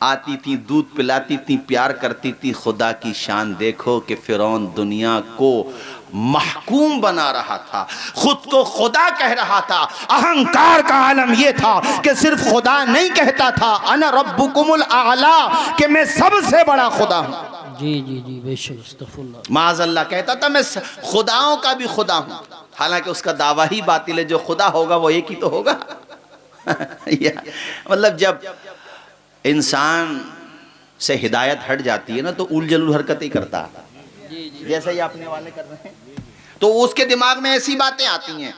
आती थी, दूध पिलाती थी, प्यार करती थी। खुदा की शान देखो कि फिरौन दुनिया को महकूम बना रहा था, खुद को खुदा कह रहा था। अहंकार का आलम यह था कि सिर्फ खुदा नहीं कहता था अना रब्बुकुमुल आला, कि मैं सबसे बड़ा खुदा हूं। जी जी जी बेशक अस्तगफुरुल्लाह। माज़अल्लाह कहता था मैं खुदाओं का भी खुदा हूं, हालांकि उसका दावा ही बातिल है। जो खुदा होगा वो एक ही तो होगा। मतलब जब इंसान से हिदायत हट जाती है ना तो उलझुल हरकतें करता है, जैसे ही अपने वाले कर रहे हैं, तो उसके दिमाग में ऐसी बातें आती हैं,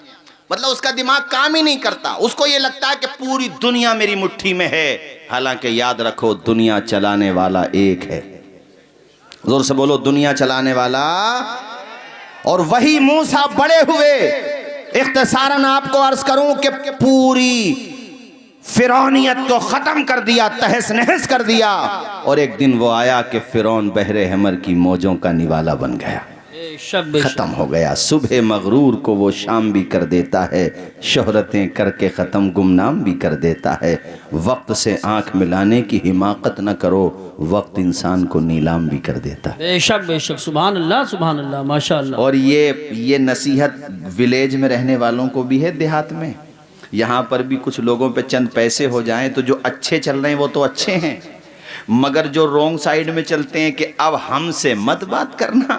मतलब उसका दिमाग काम ही नहीं करता। उसको ये लगता है कि पूरी दुनिया मेरी मुट्ठी में है, हालांकि याद रखो दुनिया चलाने वाला एक है। जोर से बोलो, दुनिया चलाने वाला। और वही मूसा बड़े हुए। इख्तिसारन आपको अर्ज करूं कि पूरी फिरौनियत को खत्म कर दिया, तहस नहस कर दिया। और एक दिन वो आया कि फिरौन बहरे हमर की मौजों का निवाला बन गया, खत्म हो गया। सुबह मगरूर को वो शाम भी कर देता है, शोहरतें करके ख़त्म गुमनाम भी कर देता है। वक्त से आंख मिलाने की हिमाकत न करो, वक्त इंसान को नीलाम भी कर देता है। बेशक बेशक सुभान अल्लाह माशाअल्लाह। और ये नसीहत विलेज में रहने वालों को भी है, देहात में। यहाँ पर भी कुछ लोगों पे चंद पैसे हो जाएं तो जो अच्छे चल रहे हैं वो तो अच्छे हैं, मगर जो रॉन्ग साइड में चलते हैं कि अब हमसे मत बात करना,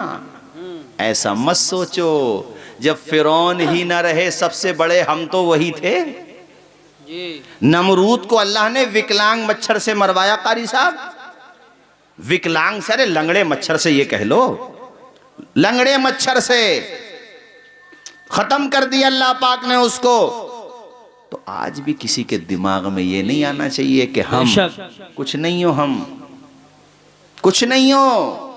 ऐसा मत सोचो। जब फिरौन ही ना रहे सबसे बड़े हम तो वही थे। नमरूद को अल्लाह ने विकलांग मच्छर से मरवाया। कारी साहब, विकलांग से, अरे लंगड़े मच्छर से ये कह लो, लंगड़े मच्छर से खत्म कर दिया अल्लाह पाक ने उसको। तो आज भी किसी के दिमाग में ये नहीं आना चाहिए कि हम कुछ नहीं हो, हम कुछ नहीं हो।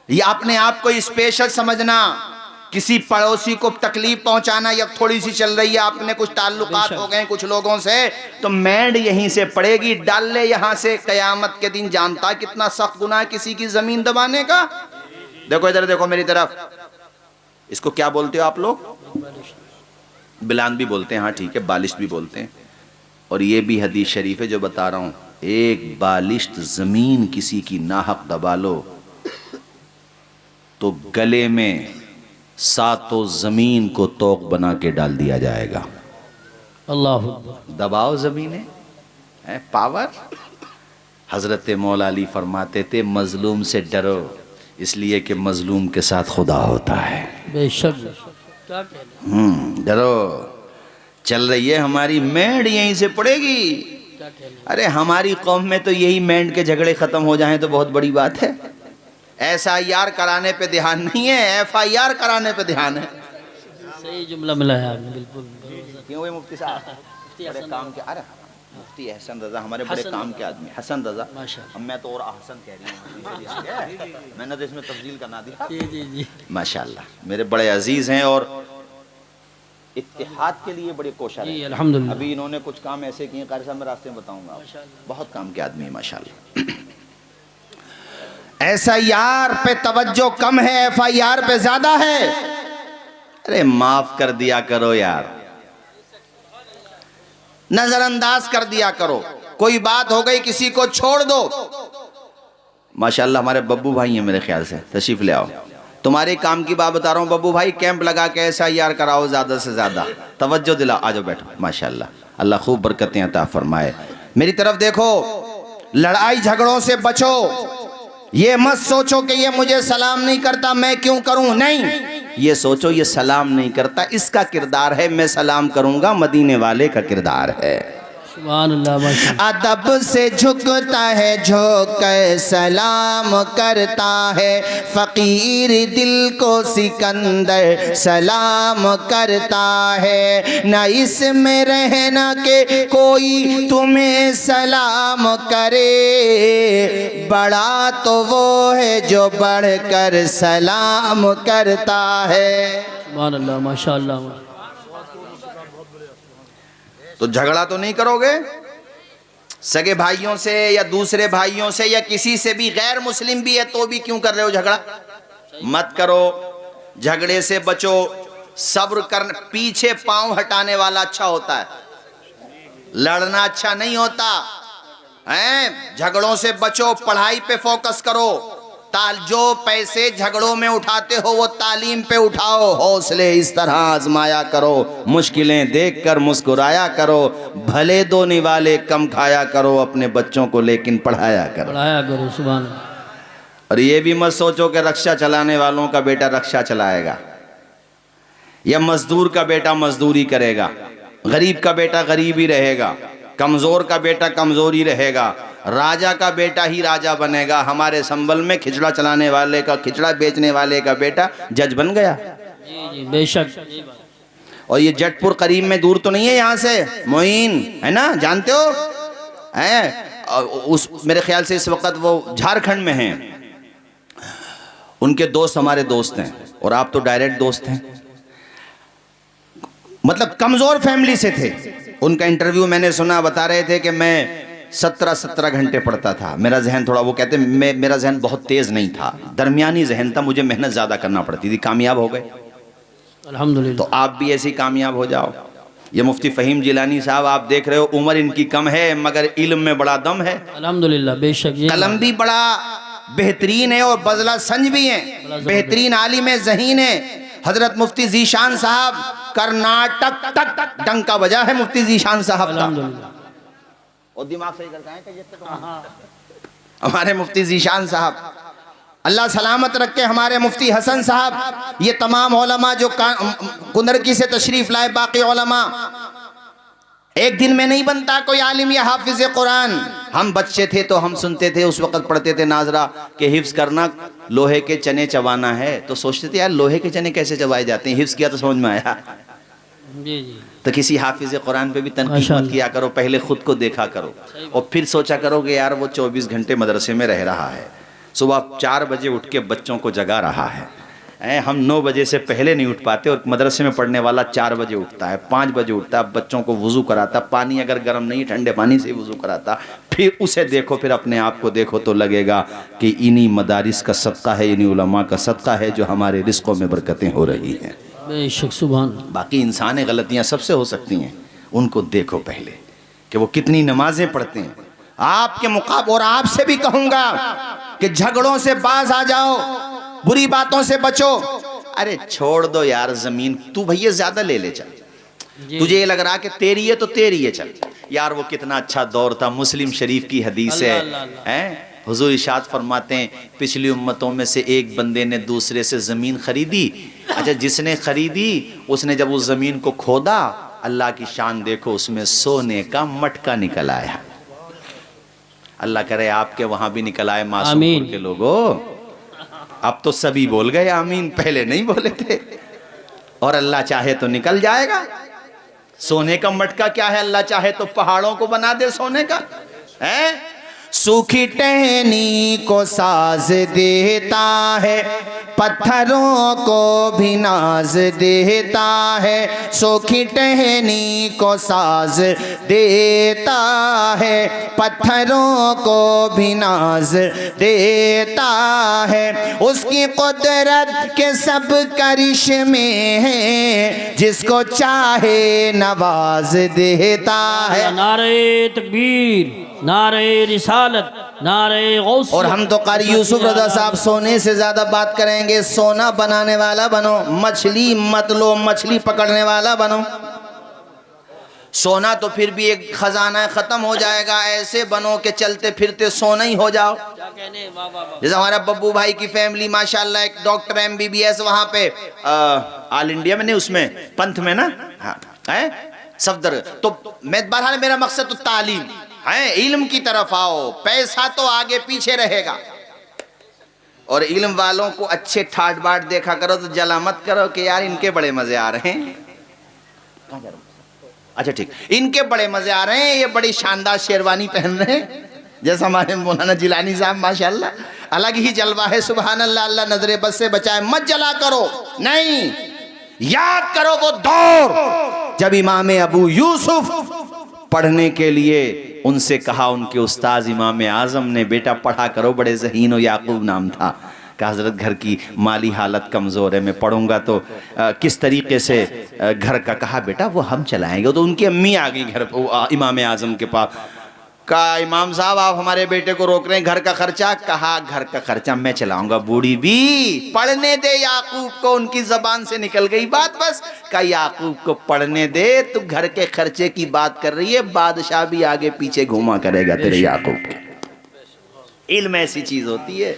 ये अपने आप को स्पेशल समझना, किसी पड़ोसी को तकलीफ पहुंचाना, या थोड़ी सी चल रही है आपने कुछ ताल्लुकात हो गए कुछ लोगों से, तो मैंड यहीं से पड़ेगी, डाल ले यहां से कयामत के दिन। जानता कितना सख्त गुनाह है किसी की जमीन दबाने का। देखो इधर देखो मेरी तरफ, इसको क्या बोलते हो आप लोग? बिलान भी बोलते हैं, हाँ ठीक है, बालिश भी बोलते हैं। और ये भी हदीस शरीफ है जो बता रहा हूं, एक बालिश्त जमीन किसी की नाहक दबा लो तो गले में सातों जमीन को तोक बना के डाल दिया जाएगा। अल्लाह दबाओ जमीनें, है पावर। हजरत मौला अली फरमाते थे मजलूम से डरो, इसलिए कि मजलूम के साथ खुदा होता है। बेशक डरो। चल रही है हमारी मैंड यहीं से पड़ेगी। अरे हमारी कौम में तो यही मैंड के झगड़े खत्म हो जाएं तो बहुत बड़ी बात है। SIR कराने पे ध्यान नहीं है, FIR कराने पे ध्यान है। सही जुमला मिला है आपने, बिल्कुल। क्यों हुए मुफ्ती साहब? बड़े काम के, अरे मुफ्ती हसन रजा हमारे बड़े काम के आदमी, हसन रजा। मैं तो और हसन कह रही हूँ, मैंने तो इसमें तब्दील करना दिया। जी जी माशाल्लाह मेरे बड़े अजीज हैं और इत्तेहाद के लिए बड़े कोशिश हैं। अल्हम्दुलिल्लाह। अभी इन्होंने कुछ काम ऐसे किए, कारी साहब मैं रास्ते में बताऊंगा, बहुत काम के आदमी है माशाल्लाह। SIR पे तवज्जो कम है, FIR पे ज्यादा है। अरे माफ कर दिया करो यार, नजरअंदाज कर दिया करो। कोई बात हो गई किसी को छोड़ दो। माशाल्लाह हमारे बब्बू भाई हैं, मेरे ख्याल से तशरीफ ले आओ। तुम्हारे काम की बात बता रहा हूँ बब्बू भाई, कैंप लगा के ऐसा यार कराओ, ज्यादा से ज्यादा तवज्जो दिलाओ। आ जाओ बैठो। माशाल्लाह, अल्लाह खूब बरकतें अता फरमाए। मेरी तरफ देखो, लड़ाई झगड़ों से बचो। ये मत सोचो कि ये मुझे सलाम नहीं करता मैं क्यों करूं, नहीं, ये सोचो ये सलाम नहीं करता इसका किरदार है, मैं सलाम करूंगा मदीने वाले का किरदार है। सुभान अल्लाह। अदब से झुकता है, झुककर सलाम करता है, फकीर दिल को सिकंदर सलाम करता है। न इसमें रहना के कोई तुम्हें सलाम करे, बड़ा तो वो है जो बढ़कर सलाम करता है। सुभान अल्लाह, माशाअल्लाह। तो झगड़ा तो नहीं करोगे सगे भाइयों से या दूसरे भाइयों से या किसी से भी, गैर मुस्लिम भी है तो भी क्यों कर रहे हो झगड़ा? मत करो, झगड़े से बचो, सब्र कर। पीछे पांव हटाने वाला अच्छा होता है, लड़ना अच्छा नहीं होता है। झगड़ों से बचो, पढ़ाई पे फोकस करो। जो पैसे झगड़ों में उठाते हो वो तालीम पे उठाओ। हौसले इस तरह आजमाया करो, मुश्किलें देखकर मुस्कुराया करो, भले दो निवाले कम खाया करो, अपने बच्चों को लेकिन पढ़ाया करो। सुभान। और ये भी मत सोचो कि रक्षा चलाने वालों का बेटा रक्षा चलाएगा या मजदूर का बेटा मजदूरी करेगा, गरीब का बेटा गरीब ही रहेगा, कमजोर का बेटा कमजोर ही रहेगा, राजा का बेटा ही राजा बनेगा। हमारे संबल में खिचड़ा चलाने वाले का, खिचड़ा बेचने वाले का बेटा जज बन गया। जी जी बेशक। और ये जटपुर करीब में दूर तो नहीं है यहाँ से, मोइन है ना, जानते हो है? उस मेरे ख्याल से इस वक्त वो झारखंड में हैं। उनके दोस्त हमारे दोस्त हैं और आप तो डायरेक्ट दोस्त हैं। मतलब कमजोर फैमिली से थे। उनका इंटरव्यू मैंने सुना, बता रहे थे कि मैं 17 घंटे पढ़ता था। मेरा जहन थोड़ा, वो कहते मेरा जहन बहुत तेज नहीं था, दरमियानी जहन था, मुझे मेहनत ज्यादा करना पड़ती थी। कामयाब हो गए अल्हम्दुलिल्लाह। तो आप भी ऐसे कामयाब हो जाओ। ये मुफ्ती फ़हीम जिलानी साहब आप देख रहे हो, उम्र इनकी कम है मगर इल्म में बड़ा दम है। अल्हम्दुलिल्लाह बेशक। कलम भी बड़ा बेहतरीन है और बजला संज भी है, बेहतरीन आलिम ज़हीन है। हजरत मुफ्ती जीशान साहब कर्नाटक तक डंका बजा है मुफ्ती जीशान साहब का। और दिमाग सही करता है हमारे मुफ्ती जीशान साहब, अल्लाह सलामत रखे। हमारे मुफ्ती हसन साहब, ये तमाम उलमा जो कुंदरकी से तशरीफ लाए, बाकी उलमा, एक दिन में नहीं बनता कोई आलिम या हाफिज कुरान। हम बच्चे थे तो हम सुनते थे, उस वक्त पढ़ते थे नाजरा के हिफ्ज करना लोहे के चने चबाना है, तो सोचते थे यार लोहे के चने कैसे चबाए जाते हैं। हिफ्ज किया तो समझ में आया। जी जी। तो किसी हाफिज कुरान पे भी तनकीद मत किया करो, पहले खुद को देखा करो और फिर सोचा करो कि यार वो 24 घंटे मदरसे में रह रहा है, सुबह 4 बजे उठ के बच्चों को जगा रहा है। हम 9 बजे से पहले नहीं उठ पाते और मदरसे में पढ़ने वाला 4 बजे उठता है, 5 बजे उठता है, बच्चों को वुज़ू कराता, पानी अगर गर्म नहीं ठंडे पानी से वुज़ू कराता। फिर उसे देखो, फिर अपने आप को देखो तो लगेगा कि इन्हीं मदारिस का सदका है, इन्हीं उलमा का सदका है जो हमारे रिज़्क़ों में बरकतें हो रही हैं। बेशक सुभान। बाकी इंसानी गलतियां सबसे हो सकती हैं, उनको देखो पहले कि वो कितनी नमाजें पढ़ते हैं आपके मुकाबले। और आपसे भी कहूंगा कि झगड़ों से बाज आ जाओ, बुरी बातों से बचो। अरे छोड़ दो यार ज़मीन, तू भैया ज्यादा ले ले चल, तुझे ये लग रहा कि तेरी है तो तेरी है, चल यार। वो कितना अच्छा दौर था, मुस्लिम शरीफ की हदीस है, हुजूर इरशाद फरमाते हैं पिछली उम्मतों में से एक बंदे ने दूसरे से ज़मीन खरीदी। अच्छा, जिसने खरीदी उसने जब उस ज़मीन को खोदा, अल्लाह की शान देखो, उसमें सोने का मटका निकल आया। अल्लाह करे आपके वहाँ भी निकल आए मासूम के लोगों। अब तो सभी बोल गए आमीन, पहले नहीं बोले थे। और अल्लाह चाहे तो निकल जाएगा। सोने का मटका क्या है, अल्लाह चाहे तो पहाड़ों को बना दे सोने का है। सूखी टहनी को साज देता है, पत्थरों को भी नाज देता है। सूखी टहनी को साज देता है, पत्थरों को भी नाज देता है। उसकी कुदरत के सब करिश्मे हैं, जिसको चाहे नवाज देता है। नारे तकबीर, नारे रिसालत, नारे गौसियत। और हम तो कारी यूसुफ रजा साहब सोने से ज्यादा बात करेंगे। सोना बनाने वाला बनो, मछली मत लो, मछली पकड़ने वाला बनो। सोना तो फिर भी एक खजाना खत्म हो जाएगा, ऐसे बनो के चलते फिरते सोना ही हो जाओ। जैसे हमारा बब्बू भाई की फैमिली माशाल्लाह, एक डॉक्टर MBBS वहां पे ऑल इंडिया में नहीं, उसमें पंथ में ना, हाँ है सफदर। तो मैं बहरहाल मेरा मकसद तो तालीम है, इल्म की तरफ आओ। पैसा तो आगे पीछे रहेगा, और इल्म वालों को अच्छे ठाट बाट देखा करो, तो जला मत करो कि यार इनके बड़े मजे आ रहे हैं। अच्छा ठीक, इनके बड़े मजे आ रहे हैं, ये बड़ी शानदार शेरवानी पहन रहे हैं, जैसा हमारे मौलाना जिलानी साहब माशाल्लाह, अलग ही जलवा है। सुभान अल्लाह, अल्लाह नजरे बस से बचाए। मत जला करो, नहीं, याद करो वो दौर जब इमाम अबू यूसुफ पढ़ने के लिए उनसे कहा, उनके उस्ताद इमाम आजम ने, बेटा पढ़ा करो, बड़े ज़हीन, याकूब नाम था। कहा हज़रत घर की माली हालत कमज़ोर है, मैं पढ़ूंगा तो किस तरीके से घर का। कहा बेटा वो हम चलाएंगे। तो उनकी अम्मी आ गई घर इमाम आजम के पास। कहा इमाम साहब आप हमारे बेटे को रोक रहे हैं, घर का खर्चा। कहा घर का खर्चा मैं चलाऊंगा। बूढ़ी भी पढ़ने दे याकूब को, उनकी जबान से निकल गई बात बस। कहा याकूब को पढ़ने दे, तू घर के खर्चे की बात कर रही है, बादशाह भी आगे पीछे घूमा करेगा तेरे याकूब। इल्म ऐसी चीज होती है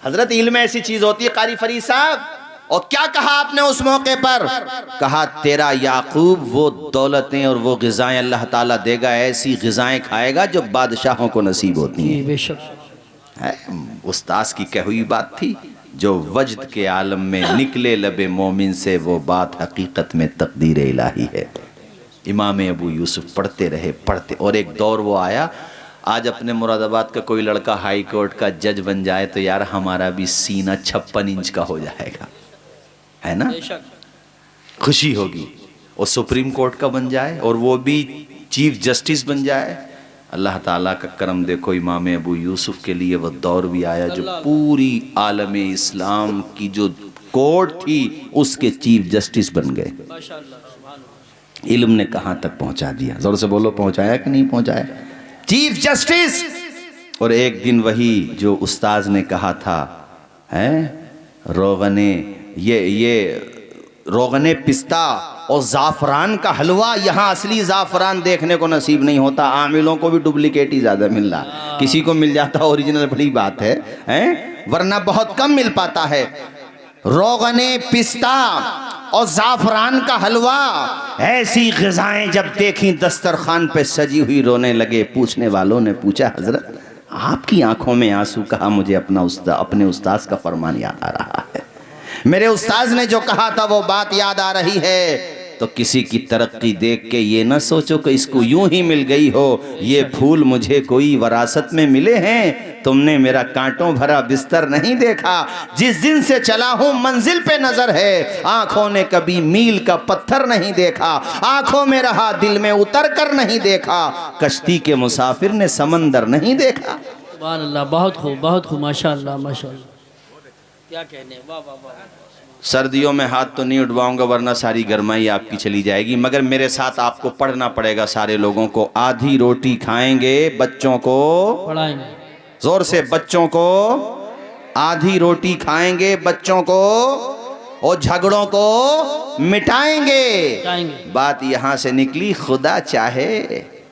हजरत, इल्म ऐसी चीज होती है। कारी फरीद साहब, और क्या कहा आपने उस मौके पर? कहा तेरा याकूब वो दौलतें और वो ग़िज़ाएं अल्लाह ताला देगा, ऐसी ग़िज़ाएं खाएगा जो बादशाहों को नसीब होती हैं। बेशक उस्ताद की कही हुई बात थी, जो वजद के आलम में निकले लबे मोमिन से, वो बात हकीकत में तकदीर इलाही है। इमाम अबू यूसुफ पढ़ते रहे, पढ़ते, और एक दौर वो आया, आज अपने मुरादाबाद का कोई लड़का हाई कोर्ट का जज बन जाए तो यार हमारा भी सीना 56 इंच का हो जाएगा, है ना, खुशी होगी। और सुप्रीम कोर्ट का बन जाए, और वो भी चीफ जस्टिस बन जाए। अल्लाह ताला का करम देखो, इमाम अबू यूसुफ के लिए वो दौर भी आया जो पूरी आलम इस्लाम की जो कोर्ट थी उसके चीफ जस्टिस बन गए। इल्म ने कहाँ तक पहुँचा दिया, जोर से बोलो, पहुँचाया कि नहीं पहुँचाया? Chief justice. और एक दिन वही जो उस्ताद ने कहा था, हैं रोगने ये रोगने पिस्ता और ज़ाफ़रान का हलवा, यहाँ असली ज़ाफ़रान देखने को नसीब नहीं होता। आमिलों को भी डुप्लीकेट ही ज़्यादा मिल रहा, किसी को मिल जाता ओरिजिनल बड़ी बात है, हैं, वरना बहुत कम मिल पाता है। रोगने पिस्ता और ज़ाफ़रान का हलवा, ऐसी ग़िज़ाएं जब देखी दस्तरखान पे सजी हुई, रोने लगे। पूछने वालों ने पूछा हज़रत आपकी आंखों में आंसू? कहा मुझे अपने उस्ताद का फरमान याद आ रहा है, मेरे उस्ताद ने जो कहा था वो बात याद आ रही है। तो किसी की तरक्की देख के ये ना सोचो कि इसको यूं ही मिल गई हो, ये फूल मुझे कोई वरासत में मिले हैं। तुमने मेरा कांटों भरा बिस्तर नहीं देखा, जिस दिन से चला हूं मंजिल पे नजर है। आंखों ने कभी मील का पत्थर नहीं देखा, आंखों में रहा दिल में उतर कर नहीं देखा। कश्ती के मुसाफिर ने समंदर नहीं देखा। सुभान अल्लाह, बहुत खूब, बहुत खूब, माशाअल्लाह, माशाअल्लाह, क्या कहने, वाह वाह वाह। सर्दियों में हाथ तो नहीं उठवाऊंगा वरना सारी गर्माई आपकी चली जाएगी, मगर मेरे साथ आपको पढ़ना पड़ेगा सारे लोगों को। आधी रोटी खाएंगे, बच्चों को पढ़ाएंगे, जोर से, बच्चों को आधी रोटी खाएंगे, बच्चों को, और झगड़ों को मिटाएंगे। बात यहाँ से निकली, खुदा चाहे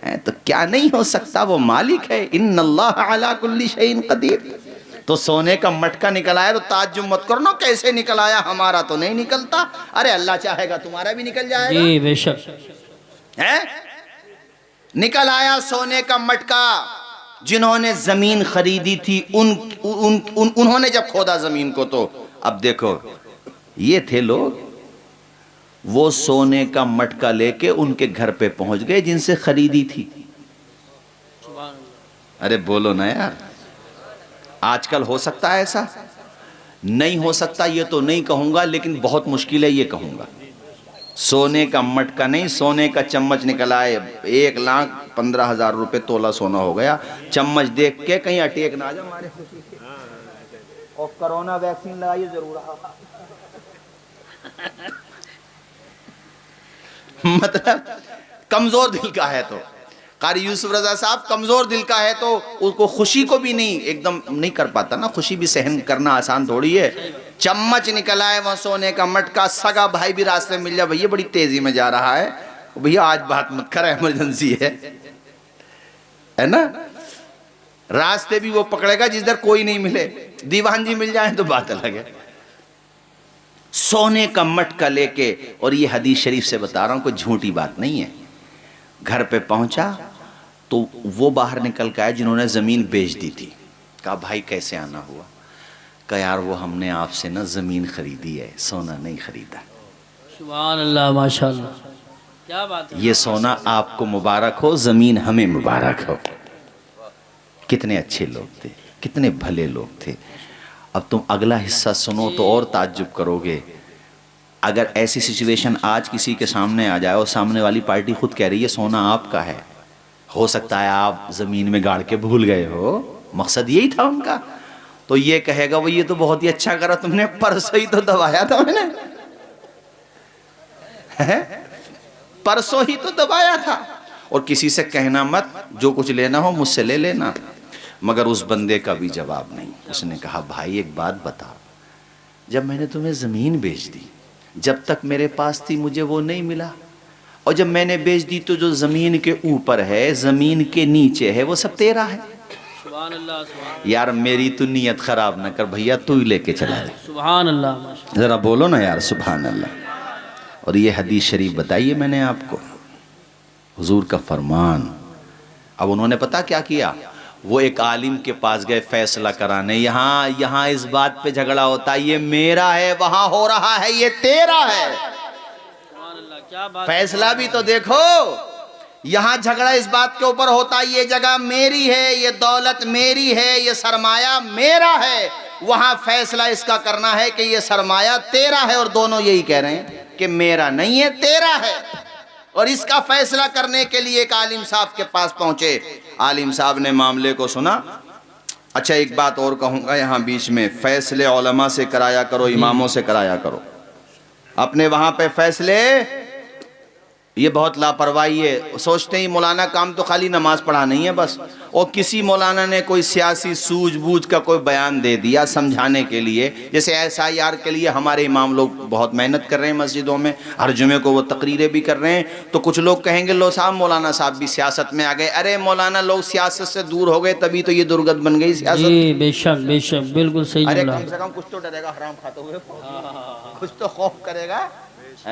है तो क्या नहीं हो सकता, वो मालिक है। इन्नल्लाह अला कुल्ली शैइन कदीर। तो सोने का मटका निकल आया तो ताज्जुब मत करो ना कैसे निकल आया, हमारा तो नहीं निकलता। अरे अल्लाह चाहेगा तुम्हारा भी निकल जाएगा। जी बेशक है। निकल आया सोने का मटका। जिन्होंने जमीन खरीदी थी उन्होंने जब खोदा जमीन को, तो अब देखो ये थे लोग, वो सोने का मटका लेके उनके घर पे पहुंच गए जिनसे खरीदी थी। अरे बोलो ना यार, आजकल हो सकता है ऐसा? नहीं हो सकता ये तो नहीं कहूंगा, लेकिन बहुत मुश्किल है ये कहूंगा। सोने का मटका नहीं, सोने का चम्मच निकल आए, 1,15,000 रुपए तोला सोना हो गया। चम्मच देख के कहीं अटैक ना आ जाए हमारे, और कोरोना वैक्सीन लगाइए जरूर। मतलब कमजोर दिल का है तो, कारी यूसुफ रजा साहब कमजोर दिल का है तो उसको खुशी को भी नहीं एकदम नहीं कर पाता ना, खुशी भी सहन करना आसान थोड़ी है। चम्मच निकल आए वहां सोने का मटका, सगा भाई भी रास्ते में मिल जाए, भैया बड़ी तेजी में जा रहा है, भैया आज बात मत कर, इमरजेंसी है ना। रास्ते भी वो पकड़ेगा जिधर कोई नहीं मिले, दीवान जी मिल जाए तो बात अलग है। सोने का मटका लेके, और ये हदीस शरीफ से बता रहा हूं, कोई झूठी बात नहीं है। घर पे पहुंचा तो वो बाहर निकल के आए जिन्होंने जमीन बेच दी थी। कहा भाई कैसे आना हुआ? कहा यार वो हमने आपसे ना जमीन खरीदी है, सोना नहीं खरीदा। सुभान अल्लाह, माशाअल्लाह, क्या बात है। ये सोना आपको मुबारक हो, जमीन हमें मुबारक हो। कितने अच्छे लोग थे, कितने भले लोग थे। अब तुम अगला हिस्सा सुनो तो और ताज्जुब करोगे। अगर ऐसी सिचुएशन आज किसी के सामने आ जाए और सामने वाली पार्टी खुद कह रही है सोना आपका है, हो सकता है आप जमीन में गाड़ के भूल गए हो, मकसद यही था उनका, तो ये कहेगा वो ये तो बहुत ही अच्छा करा तुमने, परसों ही तो दबाया था मैंने, परसों ही तो दबाया था। और किसी से कहना मत, जो कुछ लेना हो मुझसे ले लेना। मगर उस बंदे का भी जवाब नहीं। उसने कहा भाई एक बात बता, जब मैंने तुम्हें ज़मीन बेच दी, जब तक मेरे पास थी मुझे वो नहीं मिला, और जब मैंने बेच दी तो जो ज़मीन के ऊपर है, ज़मीन के नीचे है, वो सब तेरा है। सुभान अल्लाह, सुभान यार मेरी तो नीयत ख़राब ना कर भैया, तू ही लेके चला जा। सुभान अल्लाह, माशाअल्लाह। ज़रा बोलो ना यार सुभान अल्लाह। और ये हदीस शरीफ बताइए मैंने आपको, हुजूर का फरमान। अब उन्होंने पता क्या किया, वो एक आलिम के पास गए फैसला कराने। यहाँ इस बात पे झगड़ा होता है, ये मेरा है, वहां हो रहा है ये तेरा है। सुभान अल्लाह, क्या बात। फैसला भी तो देखो, यहाँ झगड़ा इस बात के ऊपर होता है ये जगह मेरी है, ये दौलत मेरी है, ये सरमाया मेरा है। वहां फैसला इसका करना है कि ये सरमाया तेरा है, और दोनों यही कह रहे हैं कि मेरा नहीं है तेरा है। और इसका फैसला करने के लिए एक आलिम साहब के पास पहुंचे। आलिम साहब ने मामले को सुना। अच्छा एक बात और कहूंगा यहाँ बीच में, फैसले उलमा से कराया करो, इमामों से कराया करो। अपने वहां पे फैसले, ये बहुत लापरवाही है। सोचते ही मौलाना काम तो खाली नमाज पढ़ा नहीं है बस। और किसी मौलाना ने कोई सियासी सूझबूझ का कोई बयान दे दिया समझाने के लिए, जैसे SIR के लिए हमारे इमाम लोग बहुत मेहनत कर रहे हैं मस्जिदों में, हर जुमे को वो तकरीरें भी कर रहे हैं। तो कुछ लोग कहेंगे लो साहब मौलाना साहब भी सियासत में आ गए। अरे मौलाना लोग सियासत से दूर हो गए तभी तो ये दुर्गत बन गई सियासत। जी बेशक बेशक, बिल्कुल सही अरे जुमला। कम से कम कुछ तो डरेगा हराम खाते हुए, कुछ तो खौफ करेगा।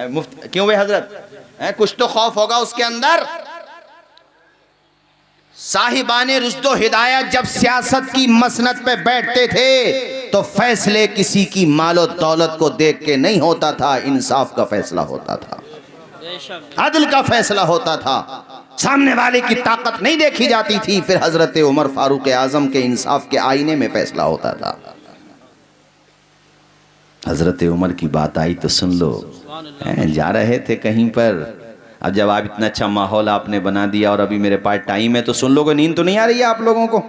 मुफ्त क्यों भाई हजरत, कुछ तो खौफ होगा उसके अंदर। साहिबाने रुश्दो हिदायत जब सियासत की मसनद पे बैठते थे तो फैसले किसी की मालो दौलत को देख के नहीं होता था, इंसाफ का फैसला होता था, अदल का फैसला होता था। सामने वाले की ताकत नहीं देखी जाती थी, फिर हजरत उमर फारूक आजम के इंसाफ के आईने में फैसला होता था। हजरत उमर की बात आई तो सुन लो। जा रहे थे कहीं पर, अब जब आप इतना अच्छा माहौल आपने बना दिया और अभी मेरे पास टाइम है तो सुन लोगे। नींद तो नहीं आ रही है आप लोगों को?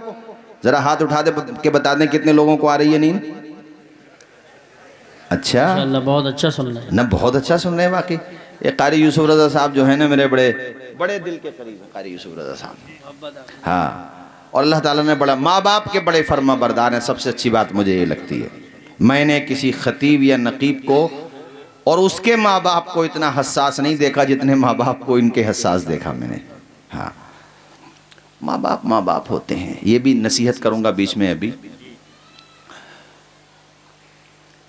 जरा हाथ उठा दे के बता दें कितने लोगों को आ रही है नींद। अच्छा बहुत अच्छा सुन रहे हैं ना, बहुत अच्छा सुन रहे हैं वाकई। ये कारी यूसुफ रजा साहब जो है ना मेरे बड़े बड़े दिल के करीब है, कारी यूसुफ रजा साहब। हाँ, और अल्लाह ताला ने बड़ा, माँ बाप के बड़े फर्मा बरदार हैं। सबसे अच्छी बात मुझे ये लगती है, मैंने किसी खतीब या नकीब को और उसके माँ बाप को इतना हसास नहीं देखा जितने माँ बाप को इनके हसास देखा मैंने। हाँ, माँ बाप होते हैं। ये भी नसीहत करूंगा बीच में। अभी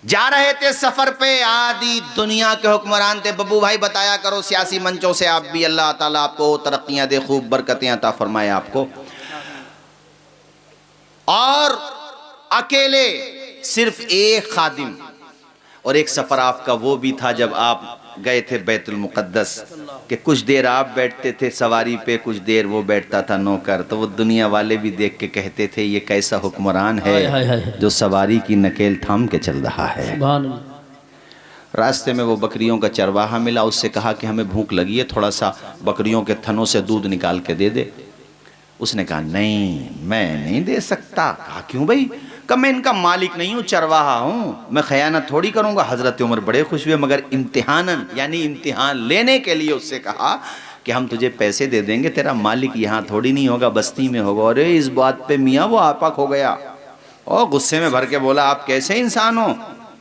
जा रहे थे सफर पे, आदि दुनिया के हुक्मरान थे। बब्बू भाई बताया करो सियासी मंचों से आप भी, अल्लाह ताला आपको तरक्कियां दे, खूब बरकतें अता फरमाए आपको। और अकेले सिर्फ एक खादिम, और एक सफर आपका वो भी था जब आप गए थे बैतुल मुक़द्दस कि कुछ देर आप बैठते थे सवारी पे, कुछ देर वो बैठता था नौकर, तो वो दुनिया वाले भी देख के कहते थे ये कैसा हुक्मरान है जो सवारी की नकेल थाम के चल रहा है। रास्ते में वो बकरियों का चरवाहा मिला, उससे कहा कि हमें भूख लगी है, थोड़ा सा बकरियों के थनों से दूध निकाल के दे दे। उसने कहा नहीं, मैं नहीं दे सकता। कहा क्यों भाई? कहा मैं इनका मालिक नहीं हूँ, चरवाहा हूँ, मैं खयानत थोड़ी करूँगा। हज़रत उमर बड़े खुश हुए, मगर इम्तिहानन यानी इम्तिहान लेने के लिए उससे कहा कि हम तुझे पैसे दे देंगे, तेरा मालिक यहाँ थोड़ी नहीं होगा, बस्ती में होगा। अरे इस बात पे मियाँ वो आपक हो गया और गुस्से में भर के बोला आप कैसे इंसान हो,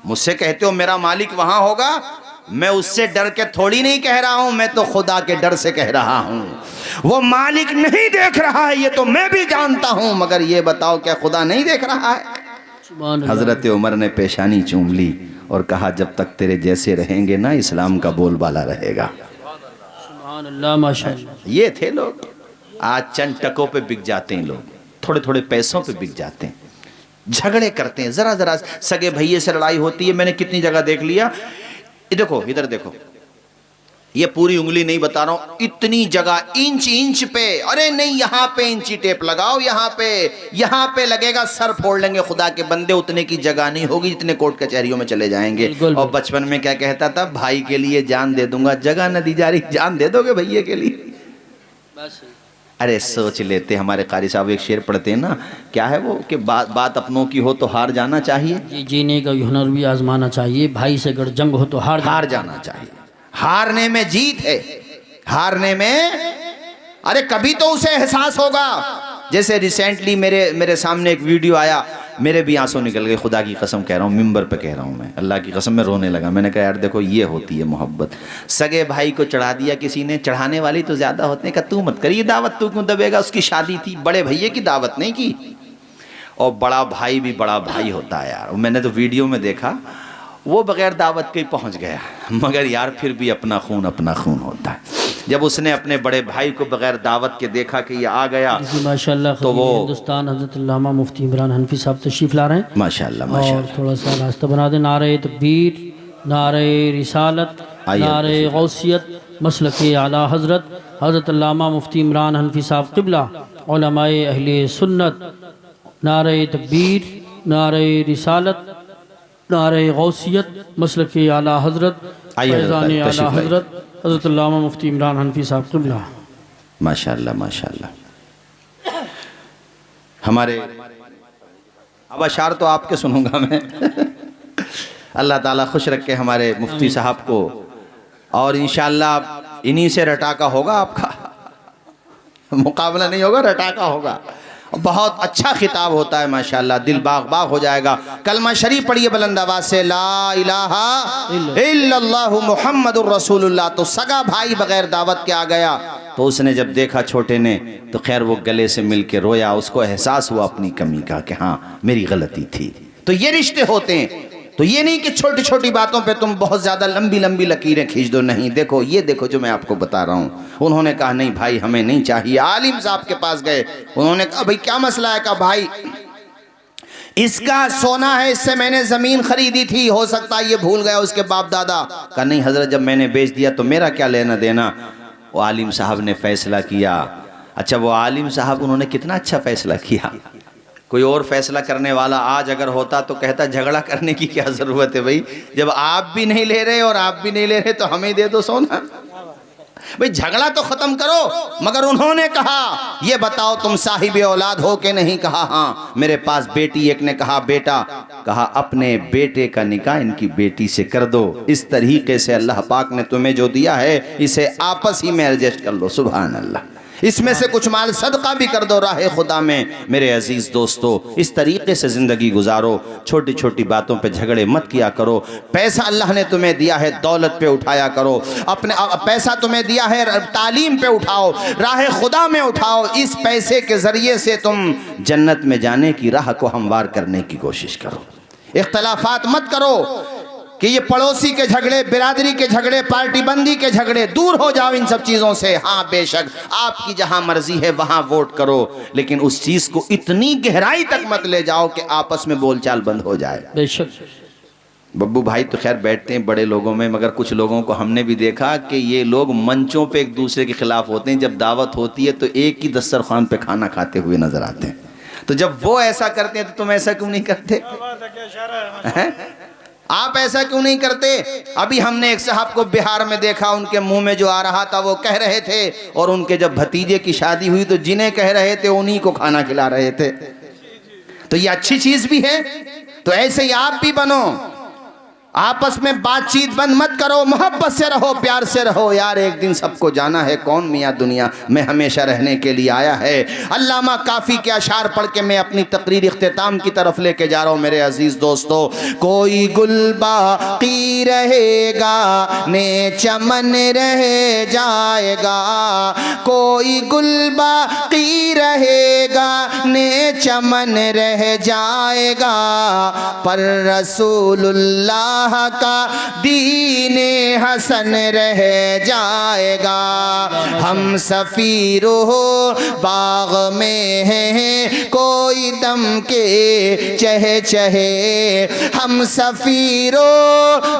मुझसे कहते हो मेरा मालिक वहाँ होगा? मैं उससे डर के थोड़ी नहीं कह रहा हूँ, मैं तो खुदा के डर से कह रहा हूँ। वो मालिक नहीं देख रहा है ये तो मैं भी जानता हूँ, मगर ये बताओ क्या खुदा नहीं देख रहा है? हजरत उमर ने पेशानी चूम ली और कहा जब तक तेरे जैसे रहेंगे ना इस्लाम का बोलबाला रहेगा। ये थे लोग। आज चंद टकों पे बिक जाते हैं लोग, थोड़े थोड़े पैसों पे बिक जाते हैं, झगड़े करते हैं, जरा जरा सगे भैये से लड़ाई होती है। मैंने कितनी जगह देख लिया। देखो इधर देखो, ये पूरी उंगली नहीं बता रहा हूं, इतनी जगह इंच इंच पे, अरे नहीं यहाँ पे इंची टेप लगाओ, यहाँ पे लगेगा, सर फोड़ लेंगे खुदा के बंदे, उतने की जगह नहीं होगी जितने कोर्ट कचहरियों में चले जाएंगे। और बचपन में क्या कहता था, भाई के लिए जान दे दूंगा, जगह न दी जा रही, जान दे दोगे भैये के लिए? अरे सोच लेते, हमारे कारी साहब एक शेर पढ़ते हैं ना, क्या है वो कि बात अपनों की हो तो हार जाना चाहिए, जीने का हुनर भी आजमाना चाहिए, भाई से अगर जंग हो तो हार जाना चाहिए। हारने में जीत है, हारने में अरे कभी तो उसे एहसास होगा। जैसे रिसेंटली मेरे सामने एक वीडियो आया, मेरे भी आंसू निकल गए, खुदा की कसम कह रहा हूँ, मिंबर पे कह रहा हूँ मैं, अल्लाह की कसम में रोने लगा। मैंने कहा यार देखो ये होती है मोहब्बत। सगे भाई को चढ़ा दिया किसी ने, चढ़ाने वाली तो ज्यादा होते हैं, तू मत करिए दावत, तू क्यों दबेगा, उसकी शादी थी, बड़े भैये की दावत नहीं की। और बड़ा भाई भी बड़ा भाई होता है यार, मैंने तो वीडियो में देखा, वो बगैर दावत के ही पहुंच गया, मगर यार फिर भी अपना खून होता है। जब उसने अपने बड़े भाई को बगैर दावत के देखा कि ये आ गया, माशाल्लाह, तो वो हिंदुस्तान हज़रत अल्लामा मुफ्ती इमरान हनफी साहब तशरीफ़ ला रहे हैं, माशाल्लाह और माशाल्लाह। थोड़ा सा रास्ता बना दे। नारे तकबीर, नारे रिसालत, नारे गौसियत, मसलक आला हज़रत हज़रत अल्लामा मुफ्ती इमरान हनफी साहब क़िबला, उलमाए अहले सुन्नत। नारे तकबीर, नारे रिसालत, नारे गौसियत, मसलक आला हज़रत फैज़ान आला हज़रत हज़रत अल्लामा मुफ्ती इमरान हनफी साहब क़िबला। माशाल्लाह माशाल्लाह। हमारे अब अशार तो आपके सुनूंगा मैं अल्लाह ताला खुश रखे हमारे मुफ्ती साहब को, और इंशाअल्लाह इन्हीं से रटाका होगा आपका, मुकाबला नहीं होगा, रटाका होगा। बहुत अच्छा खिताब होता है माशाल्लाह, दिल बाग बाग हो जाएगा। कलमा शरीफ पढ़िए बुलंद आवाज से, ला इलाहा इल्लल्लाहु मुहम्मदुर रसूलुल्लाह। तो सगा भाई बगैर दावत के आ गया, तो उसने जब देखा छोटे ने, तो खैर वो गले से मिल के रोया, उसको एहसास हुआ अपनी कमी का कि हाँ मेरी गलती थी। तो ये रिश्ते होते हैं। तो ये नहीं कि छोटी छोटी बातों पे तुम बहुत ज़्यादा लंबी लंबी लकीरें खींच दो, नहीं। देखो ये देखो जो मैं आपको बता रहा हूँ, उन्होंने कहा नहीं भाई हमें नहीं चाहिए। आलिम साहब के पास गए, उन्होंने कहा भाई क्या मसला है? कहा भाई इसका सोना है, इससे मैंने ज़मीन खरीदी थी, हो सकता है ये भूल गया उसके बाप दादा। कहा नहीं हजरत, जब मैंने बेच दिया तो मेरा क्या लेना देना। वो आलिम साहब ने फैसला किया। अच्छा वो आलिम साहब उन्होंने कितना अच्छा फैसला किया। कोई और फैसला करने वाला आज अगर होता तो कहता झगड़ा करने की क्या ज़रूरत है भाई, जब आप भी नहीं ले रहे और आप भी नहीं ले रहे तो हमें दे दो सोना। भाई झगड़ा तो ख़त्म करो। मगर उन्होंने कहा ये बताओ तुम साहिब औलाद हो के नहीं? कहा हाँ मेरे पास बेटी। एक ने कहा बेटा, कहा अपने बेटे का निकाह इनकी बेटी से कर दो। इस तरीके से अल्लाह पाक ने तुम्हें जो दिया है इसे आपस ही में एडजस्ट कर लो। सुभान अल्लाह। इसमें से कुछ माल सदका भी कर दो राह खुदा में। मेरे अजीज दोस्तों, इस तरीके से ज़िंदगी गुजारो। छोटी छोटी बातों पे झगड़े मत किया करो। पैसा अल्लाह ने तुम्हें दिया है, दौलत पे उठाया करो। अपने पैसा तुम्हें दिया है, तालीम पे उठाओ, राह खुदा में उठाओ। इस पैसे के ज़रिए से तुम जन्नत में जाने की राह को हमवार करने की कोशिश करो। इख्तलाफात मत करो कि ये पड़ोसी के झगड़े, बिरादरी के झगड़े, पार्टी बंदी के झगड़े, दूर हो जाओ इन सब चीज़ों से। हाँ बेशक आपकी जहाँ मर्जी है वहाँ वोट करो, लेकिन उस चीज़ को इतनी गहराई तक मत ले जाओ कि आपस में बोलचाल बंद हो जाए। बेशक बब्बू भाई तो खैर बैठते हैं बड़े लोगों में, मगर कुछ लोगों को हमने भी देखा कि ये लोग मंचों पे एक दूसरे के खिलाफ होते हैं, जब दावत होती है तो एक ही दस्तरखान पे खाना खाते हुए नजर आते हैं। तो जब वो ऐसा करते हैं तो तुम ऐसा क्यों नहीं करते हैं? आप ऐसा क्यों नहीं करते? अभी हमने एक साहब को बिहार में देखा, उनके मुंह में जो आ रहा था वो कह रहे थे, और उनके जब भतीजे की शादी हुई तो जिन्हें कह रहे थे उन्हीं को खाना खिला रहे थे। तो ये अच्छी चीज भी है। तो ऐसे ही आप भी बनो, आपस में बातचीत बंद मत करो, मोहब्बत से रहो, प्यार से रहो। यार एक दिन सबको जाना है, कौन मियाँ दुनिया में हमेशा रहने के लिए आया है। अल्लामा काफ़ी के अशार पढ़ के मैं अपनी तकरीर इख्तिताम की तरफ लेके जा रहा हूँ मेरे अजीज़ दोस्तों। कोई गुल बाकी रहेगा ने चमन रह जाएगा, कोई गुल बाकी रहेगा ने चमन रह जाएगा, पर रसूलुल्लाह का दीने हसन रह जाएगा। हम सफीरो बाग में हैं कोई दम के चहे चहे, हम सफीरो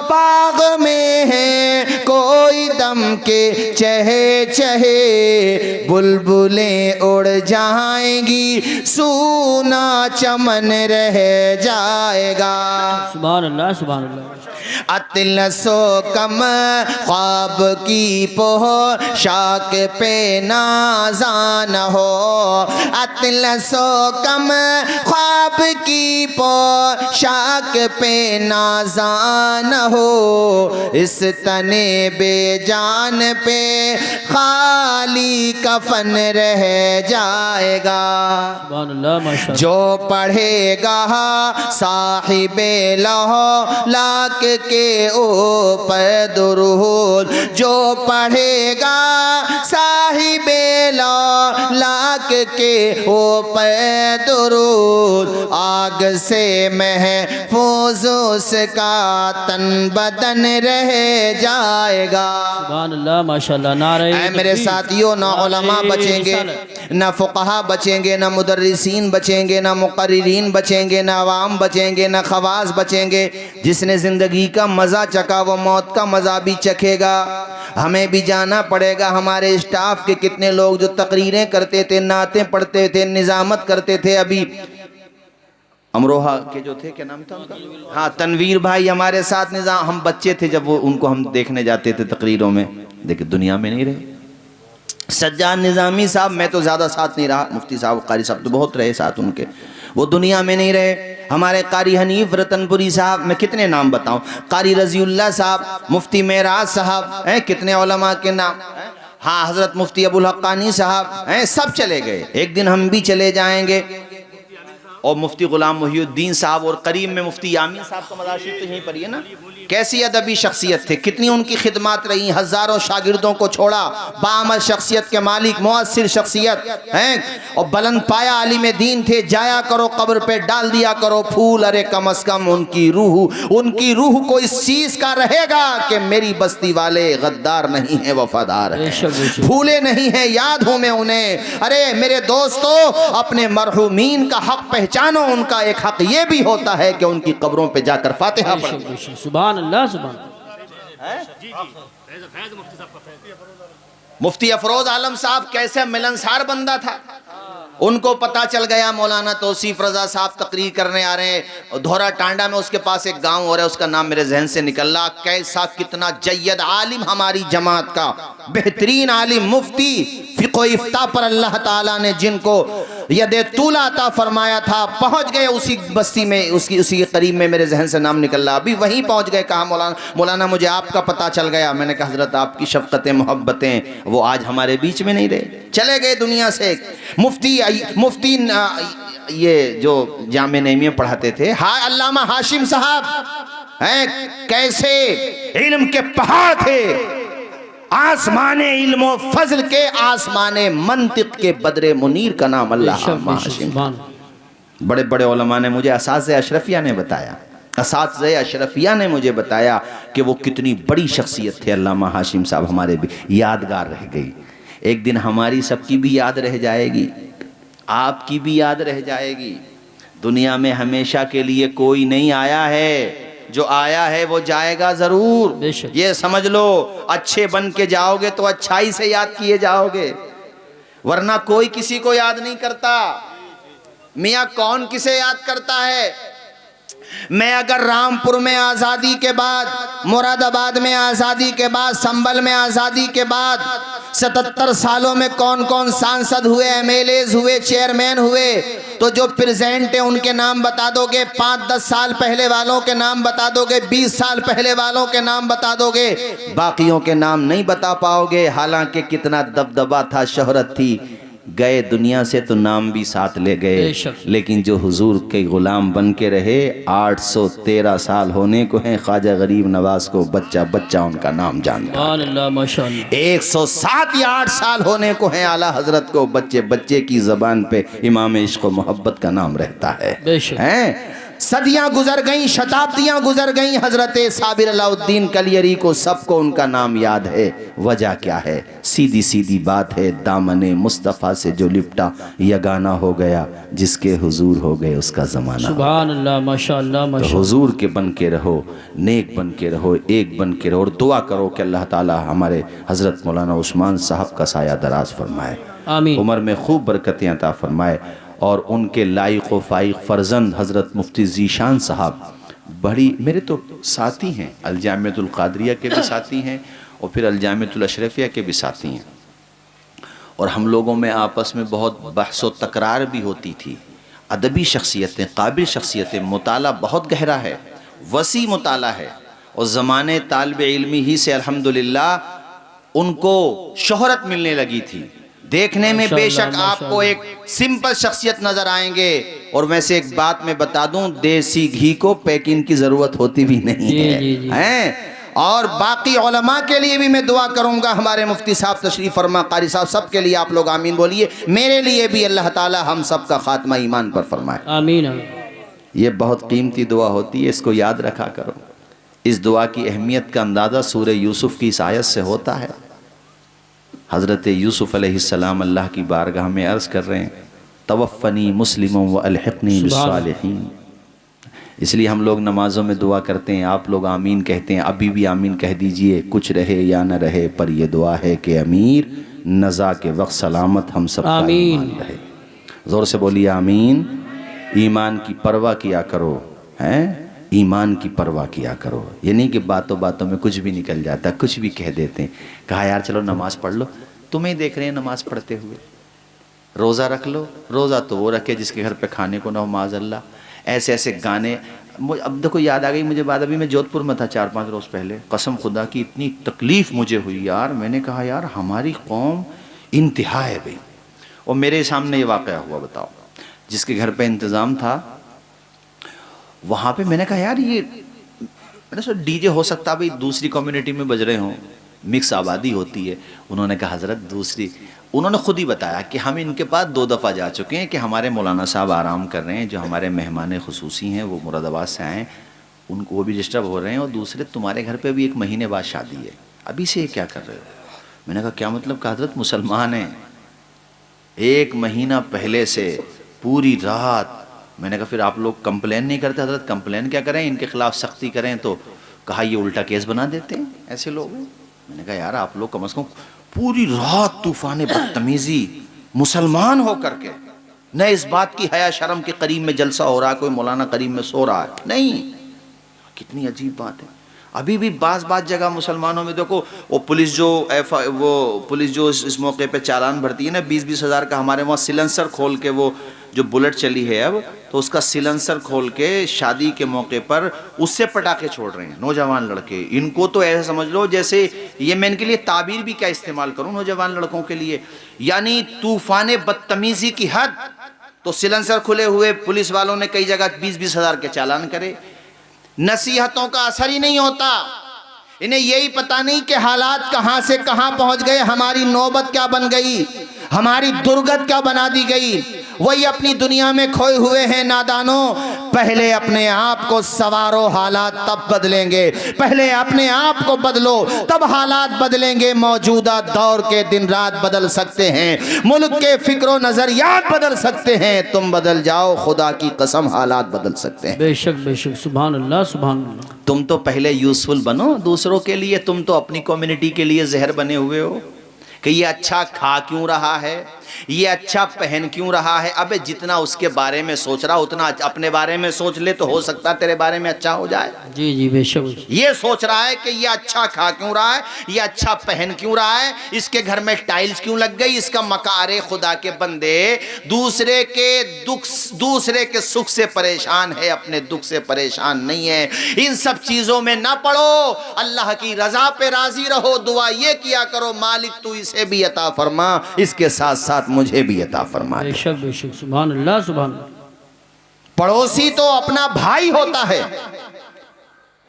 बाग में हैं कोई दम के चहे चहे, बुलबुलें उड़ जाएंगी सूना चमन रह जाएगा। सुभान अल्लाह सुभान अल्लाह। अतिलसो कम ख्वाब की पोशाक पे नाज़ान हो, अतिलसो कम ख्वाब की पोशाक पे नाज़ान हो, इस तने बेजान पे खाली कफन रह जाएगा। सुभान अल्लाह माशाअल्लाह। जो पढ़ेगा साहिबे लहो लाक के ऊपर दुरूद, जो पढ़ेगा साहिबे लहो लाक के ऊपर दुरूद, आग से महफूज उसका तन बदन रह जाएगा। सुभान अल्लाह माशाअल्लाह। नारे ऐ मेरे साथियों, ना उलमा बचेंगे, ना फुक़हा बचेंगे, ना मुदर्रिसीन बचेंगे, ना मुक़र्रिरीन बचेंगे, ना अवाम बचेंगे, ना खवास बचेंगे। जिसने ज़िंदगी का मज़ा चखा वो मौत का मज़ा भी चखेगा। हमें भी जाना पड़ेगा। हमारे स्टाफ के कितने लोग जो तकरीरें करते थे, नातें पढ़ते थे, निज़ामत करते थे, अभी अमरोहा के जो थे, क्या नाम था उनका, हाँ तनवीर भाई हमारे साथ निज़ाम, हम बच्चे थे जब वो उनको हम देखने जाते थे तकरीरों में, देखिए दुनिया में नहीं रहे। सज्जाद निज़ामी साहब, मैं तो ज़्यादा साथ नहीं रहा, मुफ्ती साहब कारी साहब तो बहुत रहे साथ उनके, वो दुनिया में नहीं रहे। हमारे कारी हनीफ रतनपुरी साहब, मैं कितने नाम बताऊं, कारी रजीउल्लाह साहब, मुफ्ती मेराज साहब हैं, कितने उलमा के नाम, हाँ हज़रत मुफ्ती अबुल हक्कानी साहब हैं, सब चले गए। एक दिन हम भी चले जाएंगे। और मुफ्ती गुलाम मुहिउद्दीन साहब, और करीब में मुफ्ती यामीन साहब का मज़ार शरीफ तो यहीं पर ही है ना। कैसी अदबी शख्सियत थे, कितनी उनकी खिदमत रही, हज़ारों शागिर्दों को छोड़ा, बामल शख्सियत के मालिक, मुअस्सिर शख्सियत हैं, और बुलंद पाया आलिम दीन थे। जाया करो कब्र पे डाल दिया करो फूल, अरे कम अज़ कम उनकी रूह को इस चीज़ का रहेगा कि मेरी बस्ती वाले गद्दार नहीं है, वफादार है, भूले नहीं है, याद हूँ मैं उन्हें। अरे मेरे दोस्तों, अपने मरहूमीन का हक पहचानो। उनका एक हक ये भी होता है कि उनकी कब्रों पे जाकर फातिहा पढ़ो। सुभान अल्लाह सुभान। मुफ्ती अफरोज आलम साहब कैसे मिलनसार बंदा था, उनको पता चल गया मौलाना तौसीफ रजा साहब तकरीर करने आ रहे हैं धोरा टांडा में, उसके पास एक गांव हो रहा है, उसका नाम मेरे जहन से निकल रहा। कैसा कितना जय्यद आलिम हमारी जमात का, बेहतरीन आलिम, मुफ्ती फ़िक़्ह इफ्ता पर अल्लाह ताला ने जिनको यदे तूला अता फरमाया था, पहुंच गए उसी बस्ती में, उसी के करीब में, मेरे जहन से नाम निकल रहा, अभी वहीं पहुंच गए। कहा मौलाना मुझे आपका पता चल गया। मैंने कहा हज़रत आपकी शफ़क़तें मोहब्बतें वो आज हमारे बीच में नहीं रहे, चले गए दुनिया से। मुफ्ती ये जो जामे नईमी में पढ़ाते थे, हाँ अल्लामा हाशिम साहब हैं, कैसे इल्म के पहाड़ थे, आसमाने इल्म फजल के, आसमाने मंतिक के बदरे मुनीर का नाम अल्लामा हाशिम। बड़े बड़े उलमा ने मुझे, असाज़े अशरफिया ने बताया, असाज़े अशरफिया ने मुझे बताया कि वो कितनी बड़ी शख्सियत थे। अल्लामा हाशिम साहब हमारे भी यादगार रह गई। एक दिन हमारी सबकी भी याद रह जाएगी, आपकी भी याद रह जाएगी। दुनिया में हमेशा के लिए कोई नहीं आया है, जो आया है वो जाएगा जरूर, बेशक। ये समझ लो। अच्छे बन के जाओगे तो अच्छाई से याद किए जाओगे, वरना कोई किसी को याद नहीं करता। मियाँ कौन किसे याद करता है? मैं अगर रामपुर में आजादी के बाद, मुरादाबाद में आजादी के बाद, संभल में आजादी के बाद 77 सालों में कौन कौन सांसद हुए, एमएलएज हुए, चेयरमैन हुए, तो जो प्रेजेंट है उनके नाम बता दोगे, 5-10 साल पहले वालों के नाम बता दोगे, 20 साल पहले वालों के नाम बता दोगे, बाकियों के नाम नहीं बता पाओगे। हालांकि कितना दबदबा था, शोहरत थी, गए दुनिया से तो नाम भी साथ ले गए, लेकिन जो हुजूर के गुलाम बन के रहे 813 साल होने को हैं। ख्वाजा गरीब नवाज को बच्चा बच्चा उनका नाम जानता है। माशाअल्लाह। 107 या 8 साल होने को हैं आला हजरत को बच्चे बच्चे की जबान पे इमाम इश्क व मोहब्बत का नाम रहता है। हैं सदियां गुजर गईं, शताब्दियां गुजर गईं, हजरत साबिर अलाउद्दीन कलियरी को सबको उनका नाम याद है। वजह क्या है? सीधी सीधी बात है, दामने मुस्तफ़ा से जो लिपटा यगाना हो गया, जिसके हुजूर हो गए उसका ज़माना। सुभान अल्लाह, माशाअल्लाह, तो माशाअल्लाह। हुजूर के बन के रहो, नेक बन के रहो, एक बन के रहो, और दुआ करो कि अल्लाह ताला हमारे हजरत मौलाना उस्मान साहब का साया दराज फरमाए, आमीन। उम्र में खूब बरकतें अता फरमाए, और उनके लाइक व फाइक फर्जंद हज़रत मुफ्ती ज़ीशान साहब बड़ी मेरे तो साथी हैं, अलजामियतुल क़ादरिया के भी साथी हैं और फिर अलजामियतुल अशरफिया के भी साथी हैं, और हम लोगों में आपस में बहुत बहस व तकरार भी होती थी। अदबी शख्सियतें, काबिल शख्सियतें, मुताला बहुत गहरा है, वसी मुताला है, और ज़माने तालिब इल्मी ही से अल्हम्दुलिल्लाह उनको शोहरत मिलने लगी थी। देखने में बेशक आपको एक सिंपल शख्सियत नजर आएंगे, और वैसे एक बात मैं बता दूं, देसी घी को पैकिंग की जरूरत होती भी नहीं है। और बाकी उलमा के लिए भी मैं दुआ करूंगा, हमारे मुफ्ती साहब तशरीफ फरमा, कारी साहब, सब के लिए आप लोग आमीन बोलिए। मेरे लिए भी अल्लाह ताला हम सब का खात्मा ईमान पर फरमाए, आमीन। ये बहुत कीमती दुआ होती है, इसको याद रखा करो। इस दुआ की अहमियत का अंदाज़ा सूरह यूसुफ की इस आयत से होता है। हज़रत यूसुफ़ अलैहिस्सलाम अल्लाह की बारगाह में अर्ज़ कर रहे हैं, तवफ़्फ़नी मुस्लिमों व अलहिक़नी बिस्सालिहीन। इसलिए हम लोग नमाज़ों में दुआ करते हैं, आप लोग आमीन कहते हैं, अभी भी आमीन कह दीजिए, कुछ रहे या न रहे, पर यह दुआ है कि अमीर नज़ा के वक्त सलामत हम सब का ईमान रहे। ज़ोर से बोलिए आमीन। ईमान की परवाह किया करो, हैं, ईमान की परवाह किया करो। ये नहीं कि बातों बातों में कुछ भी निकल जाता, कुछ भी कह देते हैं। कहा यार चलो नमाज़ पढ़ लो, तुम्हें देख रहे हैं नमाज़ पढ़ते हुए। रोज़ा रख लो, रोज़ा तो वो रखे जिसके घर पे खाने को ना हो, माज़अल्लाह। ऐसे ऐसे गाने, अब देखो याद आ गई मुझे बात, अभी मैं जोधपुर में था 4-5 रोज़ पहले, कसम खुदा की इतनी तकलीफ़ मुझे हुई यार। मैंने कहा यार हमारी कौम इंतहा है भाई। और मेरे सामने ये वाक़या हुआ, बताओ, जिसके घर पे इंतज़ाम था वहाँ पे मैंने कहा यार ये मैंने सोचा डीजे हो सकता भाई दूसरी कम्युनिटी में बज रहे हों, मिक्स आबादी होती है। उन्होंने कहा हज़रत दूसरी, उन्होंने खुद ही बताया कि हम इनके पास 2 दफ़ा जा चुके हैं कि हमारे मौलाना साहब आराम कर रहे हैं, जो हमारे मेहमान खुसूसी हैं वो मुरादाबाद से आए, उनको वो भी डिस्टर्ब हो रहे हैं, और दूसरे तुम्हारे घर पे भी 1 महीने बाद शादी है, अभी से ये क्या कर रहे हो? मैंने कहा क्या मतलब? कहा हज़रत मुसलमान हैं, 1 महीना पहले से पूरी रात। मैंने कहा फिर आप लोग कंप्लेन नहीं करते? हज़रत कंप्लेन क्या करें, इनके खिलाफ सख्ती करें? तो कहा ये उल्टा केस बना देते हैं ऐसे लोग। मैंने कहा यार आप लोग कम से कम पूरी रात तूफ़ान बदतमीज़ी मुसलमान हो करके, न इस बात की हया शर्म के करीब में जलसा हो रहा है, कोई मौलाना करीब में सो रहा है, नहीं। कितनी अजीब बात है। अभी भी बाज़ जगह मुसलमानों में देखो, वो पुलिस जो इस मौके पे चालान भरती है ना 20-20 हज़ार का, हमारे वहाँ सिलेंसर खोल के, वो जो बुलेट चली है अब, तो उसका सिलेंसर खोल के शादी के मौके पर उससे पटाखे छोड़ रहे हैं नौजवान लड़के। इनको तो ऐसा समझ लो जैसे, ये मैं इनके लिए ताबीर भी क्या इस्तेमाल करूँ नौजवान लड़कों के लिए, यानी तूफ़ान बदतमीज़ी की हद। तो सिलेंसर खुले हुए पुलिस वालों ने कई जगह 20-20 हज़ार के चालान करे। नसीहतों का असर ही नहीं होता, इन्हें यही पता नहीं कि हालात कहां से कहां पहुंच गए, हमारी नौबत क्या बन गई, हमारी दुर्गत क्या बना दी गई। वही अपनी दुनिया में खोए हुए हैं नादानों। पहले अपने आप को संवारो, हालात तब बदलेंगे। पहले अपने आप को बदलो, तब हालात बदलेंगे। मौजूदा दौर के दिन रात बदल सकते हैं, मुल्क के फिक्रो नजरियात बदल सकते हैं। तुम बदल जाओ, खुदा की कसम हालात बदल सकते हैं। बेशक बेशक, सुभान अल्लाह सुभान अल्लाह। तुम तो पहले यूजफुल बनो दूसरों के लिए। तुम तो अपनी कम्युनिटी के लिए जहर बने हुए हो कि ये अच्छा खा क्यों रहा है, ये अच्छा पहन क्यों रहा है। अबे जितना उसके बारे में सोच रहा उतना अपने बारे में सोच ले, तो हो सकता है तेरे बारे में अच्छा हो जाए। जी जी बेशक। ये सोच रहा है कि ये अच्छा खा क्यों रहा है, ये अच्छा पहन क्यों रहा है, इसके घर में टाइल्स क्यों लग गई, इसका मकान। अरे खुदा के बंदे, दूसरे के दुख, दूसरे के सुख से परेशान है, अपने दुख से परेशान नहीं है। इन सब चीजों में ना पड़ो, अल्लाह की रजा पे राजी रहो। दुआ ये किया करो, मालिक तू इसे भी अता फरमा, इसके साथ साथ मुझे भी अता फरमा। बेशक बेशक, सुभान अल्लाह सुभान अल्लाह। पड़ोसी तो अपना भाई होता है।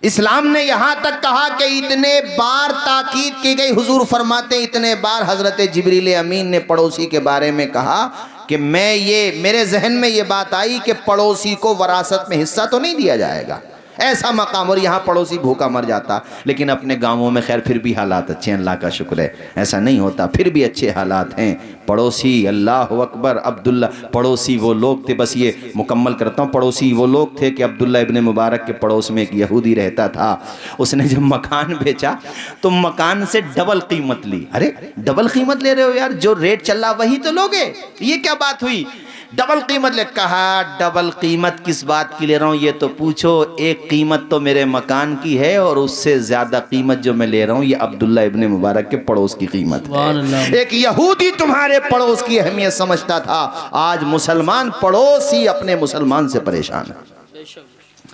इस्लाम ने यहां तक कहा कि इतने बार ताकीद की गई, हुजूर फरमाते इतने बार हजरत जिब्रील अमीन ने पड़ोसी के बारे में कहा कि मेरे जहन में ये बात आई कि पड़ोसी को वरासत में हिस्सा तो नहीं दिया जाएगा, ऐसा मकाम। और यहाँ पड़ोसी भूखा मर जाता। लेकिन अपने गांवों में खैर फिर भी हालात अच्छे हैं, अल्लाह का शुक्र है, ऐसा नहीं होता, फिर भी अच्छे हालात हैं। पड़ोसी, अल्लाह अकबर, अब्दुल्ला, पड़ोसी वो लोग थे, बस ये मुकम्मल करता हूँ, पड़ोसी वो लोग थे कि अब्दुल्ला इब्ने मुबारक के पड़ोस में एक यहूदी रहता था। उसने जब मकान बेचा तो मकान से डबल कीमत ली। अरे डबल कीमत ले रहे हो यार, जो रेट चल रहा वही तो लोगे, ये क्या बात हुई? डबल कीमत ले। कहा डबल कीमत किस बात की ले रहा हूँ ये तो पूछो, एक कीमत तो मेरे मकान की है और उससे ज्यादा कीमत जो मैं ले रहा हूँ ये अब्दुल्ला इब्ने मुबारक के पड़ोस की कीमत है। एक यहूदी तुम्हारे पड़ोस की अहमियत समझता था, आज मुसलमान पड़ोसी अपने मुसलमान से परेशान है।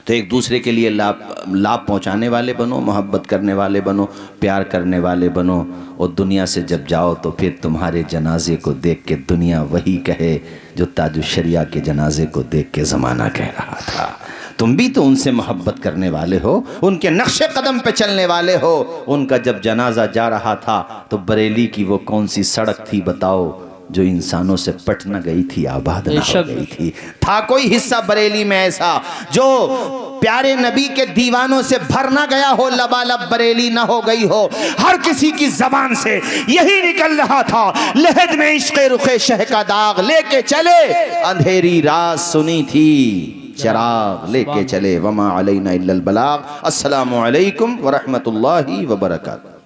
तो एक दूसरे के लिए लाभ पहुंचाने वाले बनो, मोहब्बत करने वाले बनो, प्यार करने वाले बनो। और दुनिया से जब जाओ तो फिर तुम्हारे जनाजे को देख के दुनिया वही कहे जो ताजुशरिया के जनाजे को देख के ज़माना कह रहा था। तुम भी तो उनसे मोहब्बत करने वाले हो, उनके नक्शे कदम पे चलने वाले हो। उनका जब जनाजा जा रहा था तो बरेली की वो कौन सी सड़क थी बताओ जो इंसानों से पट न गई थी, आबाद न हो गई थी। था कोई हिस्सा बरेली में ऐसा जो प्यारे नबी के दीवानों से भर ना गया हो, लबालब बरेली ना हो गई हो। हर किसी की जबान से यही निकल रहा था, लहद में इश्क़े रुखे शह का दाग लेके चले, अंधेरी रात सुनी थी चराग लेके चले, वमा अलैना इल्लल बलाग। अस्सलामु अलैकुम व रहमतुल्लाहि व बरकातहू।